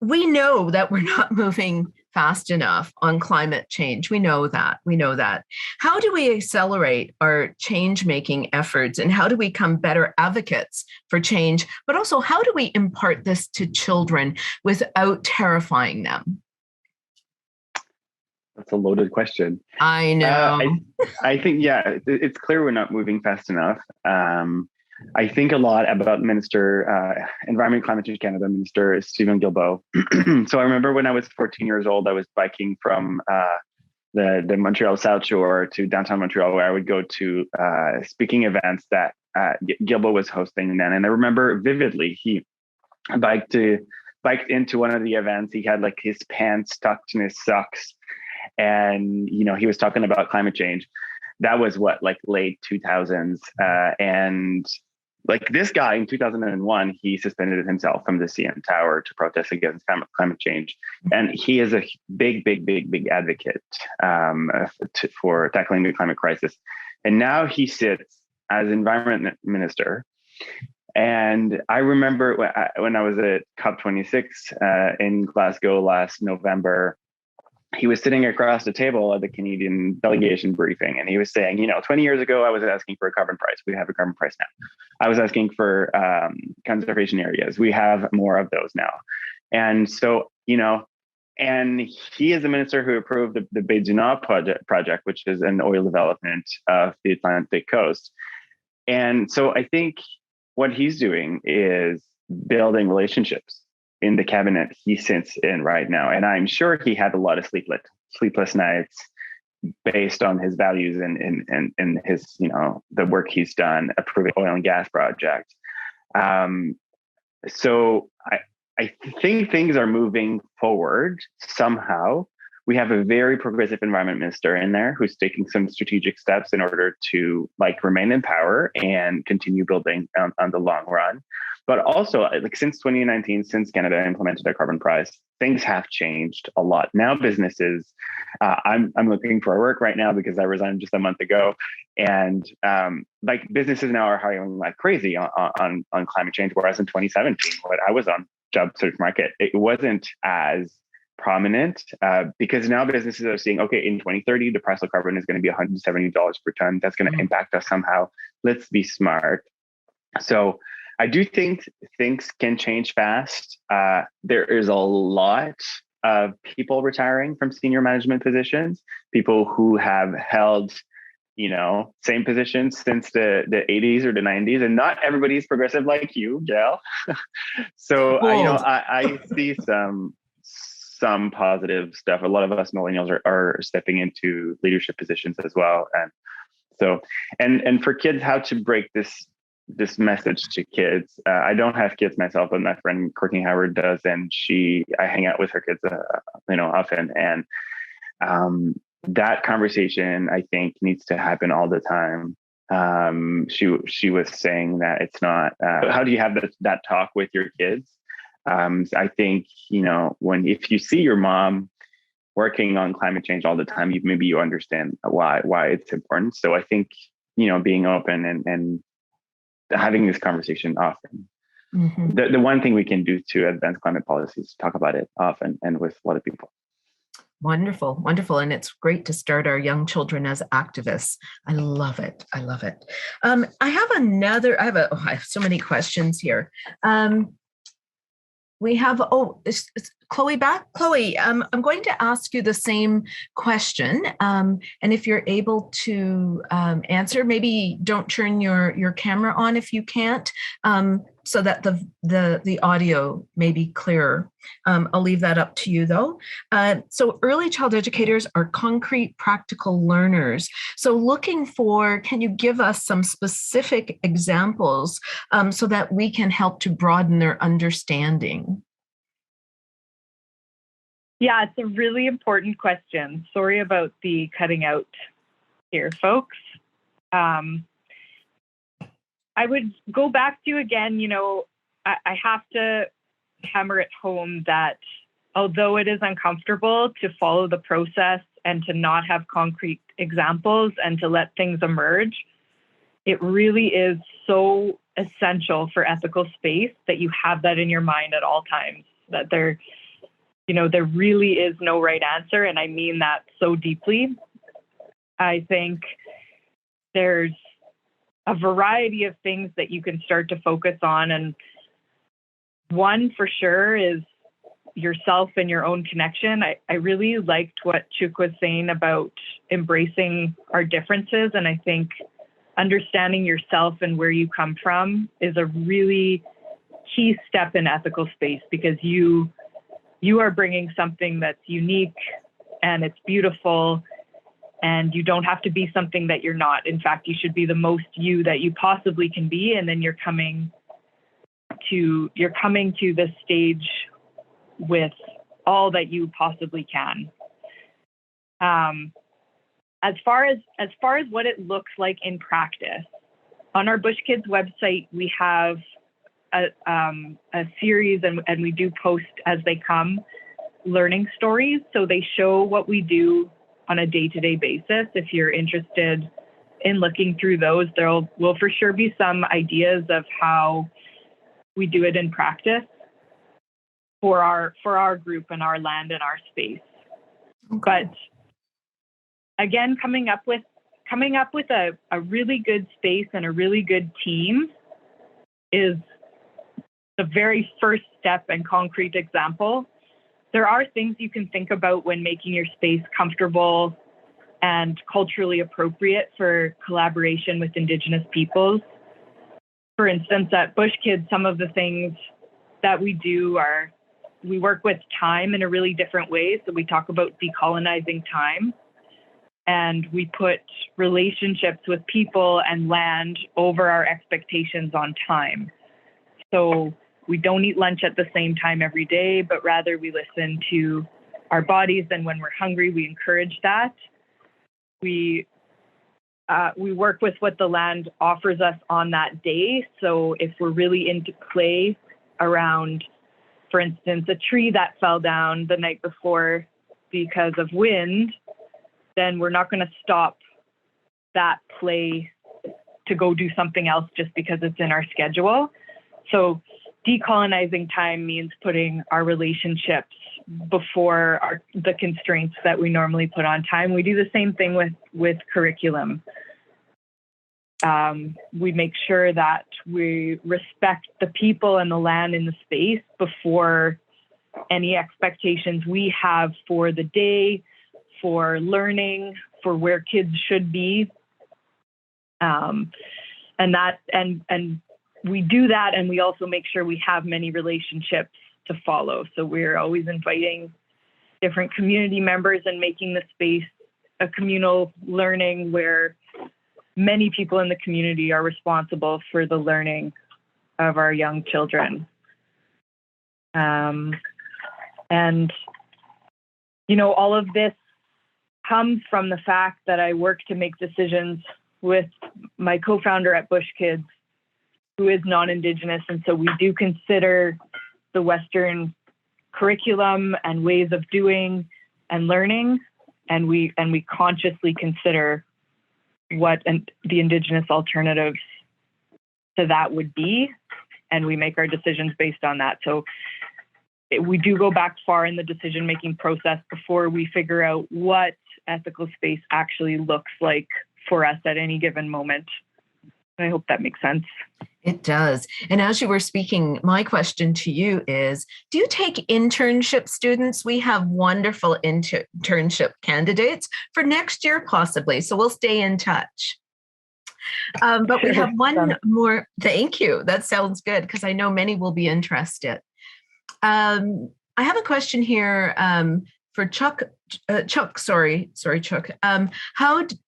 We know that we're not moving fast enough on climate change. We know that. How do we accelerate our change-making efforts, and how do we become better advocates for change? But also, how do we impart this to children without terrifying them? That's a loaded question. I know. I think, it's clear we're not moving fast enough. I think a lot about Environment Climate Change Canada Minister Stephen Guilbeault. So I remember when I was 14 years old, I was biking from the Montreal South Shore to downtown Montreal, where I would go to speaking events that Guilbeault was hosting then. And I remember vividly, he biked into one of the events. He had like his pants tucked in his socks, and he was talking about climate change. That was late 2000s, and like this guy in 2001, he suspended himself from the CN Tower to protest against climate change. And he is a big advocate for tackling the climate crisis. And now he sits as environment minister. And I remember when I was at COP26 in Glasgow last November, he was sitting across the table at the Canadian delegation briefing, and he was saying, 20 years ago, I was asking for a carbon price. We have a carbon price now. I was asking for conservation areas. We have more of those now. And so, and he is the minister who approved the BD+C project, which is an oil development of the Atlantic coast. And so I think what he's doing is building relationships in the cabinet he sits in right now. And I'm sure he had a lot of sleepless nights based on his values and his, the work he's done approving oil and gas projects. So I think things are moving forward somehow. We have a very progressive environment minister in there who's taking some strategic steps in order to remain in power and continue building on the long run. But also, since 2019, since Canada implemented a carbon price, things have changed a lot. Now businesses, I'm looking for work right now because I resigned just a month ago. And businesses now are hiring like crazy on climate change. Whereas in 2017, when I was on job search market, it wasn't as prominent because now businesses are seeing, okay, in 2030, the price of carbon is going to be $170 per ton. That's going to impact us somehow. Let's be smart. So I do think things can change fast. There is a lot of people retiring from senior management positions, people who have held, same positions since the 80s or the 90s, and not everybody's progressive like you, Gayle. So I see some positive stuff. A lot of us millennials are stepping into leadership positions as well. And so, and for kids, how to break this message to kids. I don't have kids myself, but my friend Courtney Howard does, and I hang out with her kids, often. And that conversation, I think, needs to happen all the time. She was saying that it's not. How do you have that talk with your kids? I think if you see your mom working on climate change all the time, maybe you understand why it's important. So I think being open and having this conversation often. Mm-hmm. The one thing we can do to advance climate policy is talk about it often and with a lot of people. Wonderful. And it's great to start our young children as activists. I love it. I have so many questions here. We have, is Chloe back? Chloe, I'm going to ask you the same question. And if you're able to answer, maybe don't turn your camera on if you can't, so that the audio may be clearer. I'll leave that up to you though. So early child educators are concrete, practical learners. So looking for, can you give us some specific examples so that we can help to broaden their understanding? Yeah, it's a really important question. Sorry about the cutting out here, folks. I would go back to, again, I have to hammer it home that although it is uncomfortable to follow the process and to not have concrete examples and to let things emerge, it really is so essential for ethical space that you have that in your mind at all times, that there really is no right answer. And I mean that so deeply. I think there's a variety of things that you can start to focus on. And one for sure is yourself and your own connection. I really liked what Chúk was saying about embracing our differences. And I think understanding yourself and where you come from is a really key step in ethical space, because you are bringing something that's unique and it's beautiful, and you don't have to be something that you're not. In fact, you should be the most you that you possibly can be. And then you're coming to this stage with all that you possibly can. As far as what it looks like in practice, on our Bush Kids website, we have a series, and we do post as they come, learning stories. So they show what we do on a day-to-day basis. If you're interested in looking through those, there will for sure be some ideas of how we do it in practice for our group and our land and our space. Okay. But again, coming up with a really good space and a really good team is the very first step and concrete example. There are things you can think about when making your space comfortable and culturally appropriate for collaboration with Indigenous peoples. For instance, at Bush Kids, some of the things that we do are, we work with time in a really different way. So we talk about decolonizing time, and we put relationships with people and land over our expectations on time. So we don't eat lunch at the same time every day, but rather we listen to our bodies, and when we're hungry, we encourage that. We work with what the land offers us on that day. So if we're really into play around, for instance, a tree that fell down the night before because of wind, then we're not going to stop that play to go do something else just because it's in our schedule. So decolonizing time means putting our relationships before the constraints that we normally put on time. We do the same thing with curriculum. We make sure that we respect the people and the land in the space before any expectations we have for the day, for learning, for where kids should be. And we do that, and we also make sure we have many relationships to follow. So we're always inviting different community members and making the space a communal learning where many people in the community are responsible for the learning of our young children. And, all of this comes from the fact that I work to make decisions with my co-founder at Bush Kids, who is non-Indigenous. And so we do consider the Western curriculum and ways of doing and learning, and we consciously consider what the Indigenous alternatives to that would be, and we make our decisions based on that. So we do go back far in the decision-making process before we figure out what ethical space actually looks like for us at any given moment. I hope that makes sense. It does. And as you were speaking, my question to you is, do you take internship students? We have wonderful internship candidates for next year, possibly. So we'll stay in touch. But we have one more. Thank you. That sounds good, because I know many will be interested. I have a question here for Chúk. Chúk.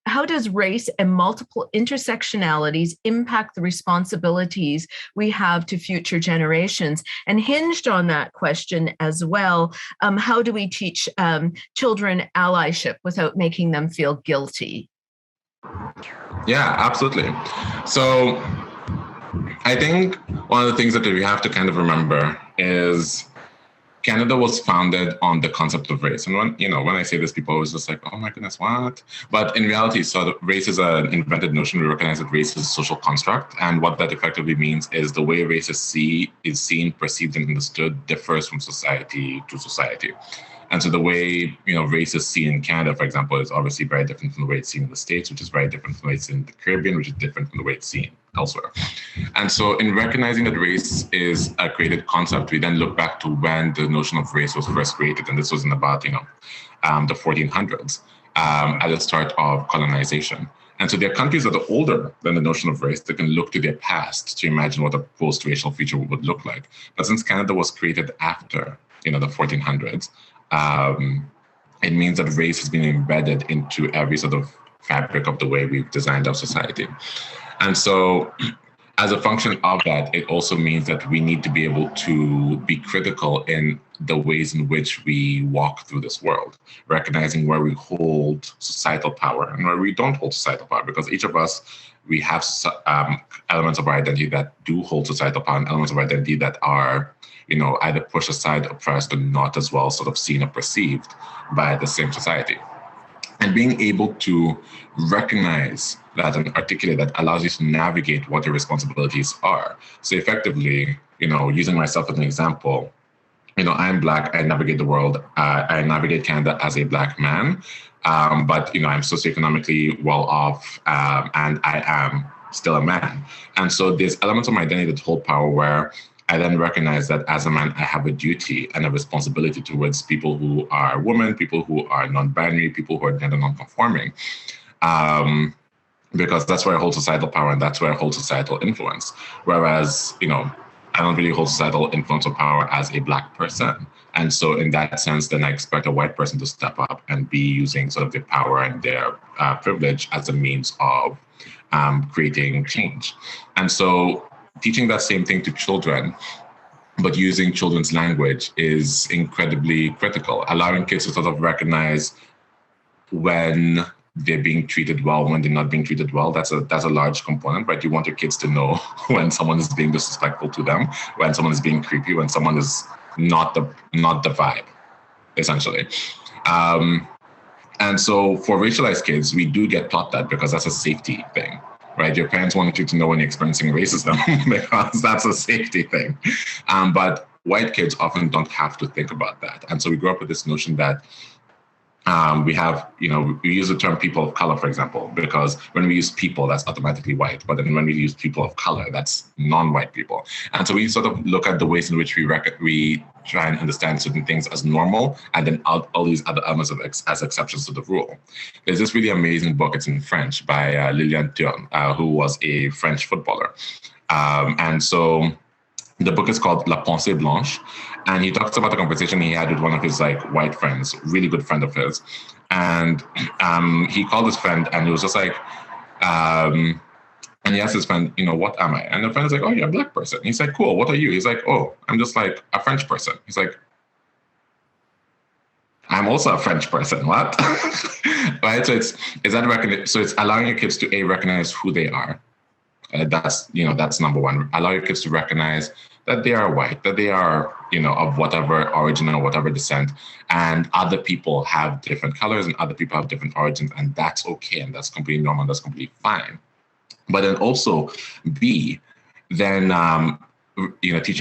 How does race and multiple intersectionalities impact the responsibilities we have to future generations? And hinged on that question as well, how do we teach children allyship without making them feel guilty? Yeah, absolutely. So I think one of the things that we have to kind of remember is Canada was founded on the concept of race. And when I say this, people always just like, oh my goodness, what? But in reality, so race is an invented notion. We recognize that race is a social construct. And what that effectively means is the way race is seen, perceived, and understood differs from society to society. And so the way, race is seen in Canada, for example, is obviously very different from the way it's seen in the States, which is very different from the way it's seen in the Caribbean, which is different from the way it's seen elsewhere. And so in recognizing that race is a created concept, we then look back to when the notion of race was first created. And this was in about, the 1400s, at the start of colonization. And so there are countries that are older than the notion of race that can look to their past to imagine what a post-racial future would look like. But since Canada was created after, the 1400s, it means that race has been embedded into every sort of fabric of the way we've designed our society. And so as a function of that, it also means that we need to be able to be critical in the ways in which we walk through this world, recognizing where we hold societal power and where we don't hold societal power, because each of us, we have elements of our identity that do hold societal power and elements of our identity that are either pushed aside, oppressed, or not as well sort of seen or perceived by the same society. And being able to recognize that and articulate that allows you to navigate what your responsibilities are. So effectively, using myself as an example, I'm Black, I navigate the world, I navigate Canada as a Black man, but I'm socioeconomically well off, and I am still a man. And so there's elements of my identity that hold power where I then recognize that as a man, I have a duty and a responsibility towards people who are women, people who are non-binary, people who are gender non-conforming, because that's where I hold societal power and that's where I hold societal influence. Whereas, I don't really hold societal influence or power as a Black person. And so in that sense, then I expect a white person to step up and be using sort of their power and their privilege as a means of creating change. And so teaching that same thing to children, but using children's language is incredibly critical, allowing kids to sort of recognize when they're being treated well, when they're not being treated well. That's a large component, right? You want your kids to know when someone is being disrespectful to them, when someone is being creepy, when someone is not the vibe, essentially. And so for racialized kids, we do get taught that because that's a safety thing. Right, your parents want you to know when you're experiencing racism because that's a safety thing. But white kids often don't have to think about that. And so we grew up with this notion that we have, we use the term people of color, for example, because when we use people, that's automatically white. But then when we use people of color, that's non-white people. And so we sort of look at the ways in which we try and understand certain things as normal, and then all these other elements as exceptions to the rule. There's this really amazing book, it's in French, by Liliane Thuan, who was a French footballer. And so the book is called La Pensée Blanche, and he talks about a conversation he had with one of his white friends, really good friend of his. And he called his friend and he was just like, and he asked his friend, what am I? And the friend is like, oh, you're a Black person. He's like, cool, what are you? He's like, oh, I'm just like a French person. He's like, I'm also a French person, what? Right, so it's allowing your kids to recognize who they are. That's number one. Allow your kids to recognize that they are white, that they are, of whatever origin or whatever descent, and other people have different colors and other people have different origins, and that's okay, and that's completely normal, that's completely fine. But then also teaching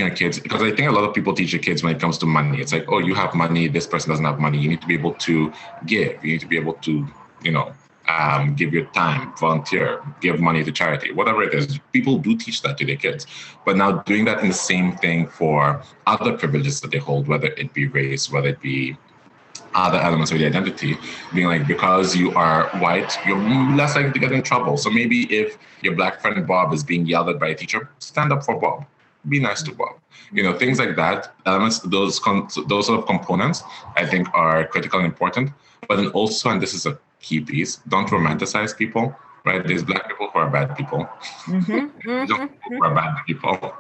your kids, because I think a lot of people teach your kids when it comes to money. It's like, oh, you have money, this person doesn't have money. You need to be able to give. You need to be able to, give your time, volunteer, give money to charity, whatever it is. People do teach that to their kids. But now doing that in the same thing for other privileges that they hold, whether it be race, whether it be other elements of the identity, being like, because you are white, you're less likely to get in trouble. So maybe if your Black friend Bob is being yelled at by a teacher, stand up for Bob. Be nice to Bob. Things like that, elements, those sort of components, I think are critical and important. But then also, and this is a key piece, don't romanticize people, right? There's Black people who are bad people. There's people who are bad people.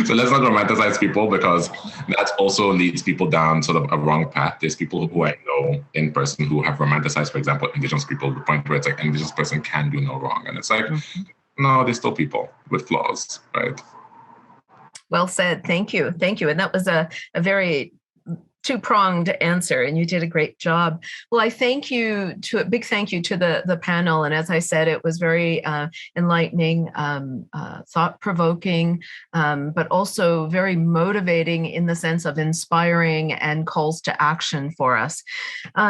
So let's not romanticize people, because that also leads people down sort of a wrong path. There's people who I know in person who have romanticized, for example, Indigenous people, to the point where it's like an Indigenous person can do no wrong. And it's like, no, they're still people with flaws, right? Well said. Thank you. Thank you. And that was a very two-pronged answer, and you did a great job. Well, I thank you to a big thank you to the panel. And as I said, it was very enlightening, thought-provoking, but also very motivating in the sense of inspiring and calls to action for us.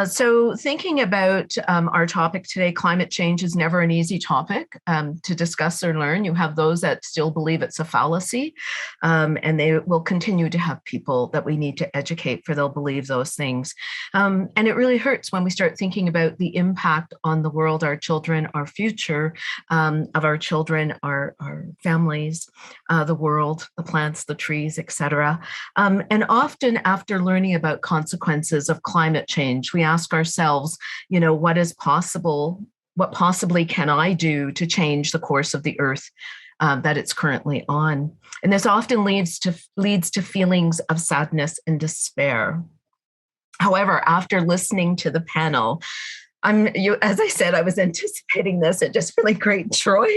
So thinking about our topic today, climate change is never an easy topic to discuss or learn. You have those that still believe it's a fallacy, and they will continue to have people that we need to educate for they'll believe those things. And it really hurts when we start thinking about the impact on the world, our children, our future of our children, our families, the world, the plants, the trees, etc. And often after learning about consequences of climate change, we ask ourselves, what is possible? What possibly can I do to change the course of the earth that it's currently on? And this often leads to feelings of sadness and despair. However, after listening to the panel, as I said, I was anticipating this and just really great joy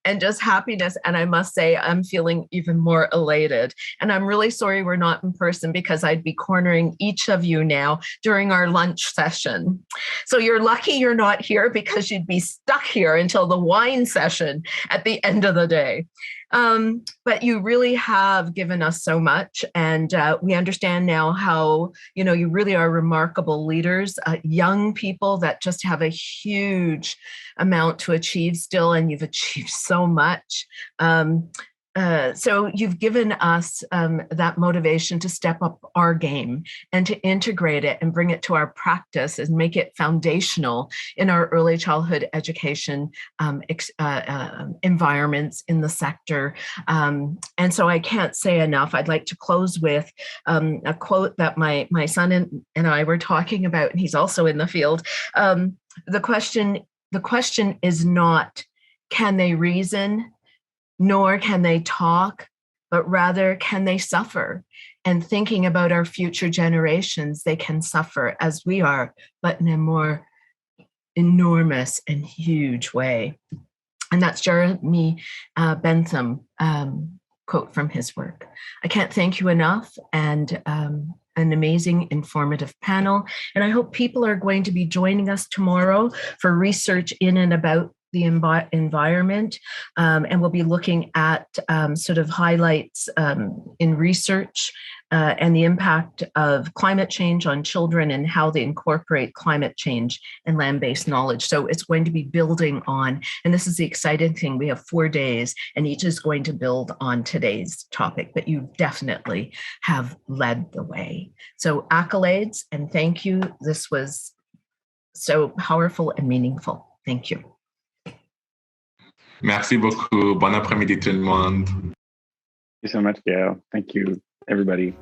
and just happiness. And I must say, I'm feeling even more elated. And I'm really sorry we're not in person, because I'd be cornering each of you now during our lunch session. So you're lucky you're not here, because you'd be stuck here until the wine session at the end of the day. But you really have given us so much, and we understand now how, you really are remarkable leaders, young people that just have a huge amount to achieve still, and you've achieved so much. So you've given us that motivation to step up our game and to integrate it and bring it to our practice and make it foundational in our early childhood education environments in the sector. And so I can't say enough. I'd like to close with a quote that my son and I were talking about, and he's also in the field. The question is not, can they reason? Nor can they talk, but rather can they suffer? And thinking about our future generations, they can suffer as we are, but in a more enormous and huge way. And that's Jeremy Bentham quote from his work. I can't thank you enough, and an amazing, informative panel. And I hope people are going to be joining us tomorrow for research in and about the environment, and we'll be looking at sort of highlights in research and the impact of climate change on children and how they incorporate climate change and land-based knowledge. So it's going to be building on, and this is the exciting thing, we have 4 days and each is going to build on today's topic, but you definitely have led the way. So accolades and thank you. This was so powerful and meaningful. Thank you. Merci beaucoup. Bon après-midi tout le monde. Thank you so much, Gayle. Thank you, everybody.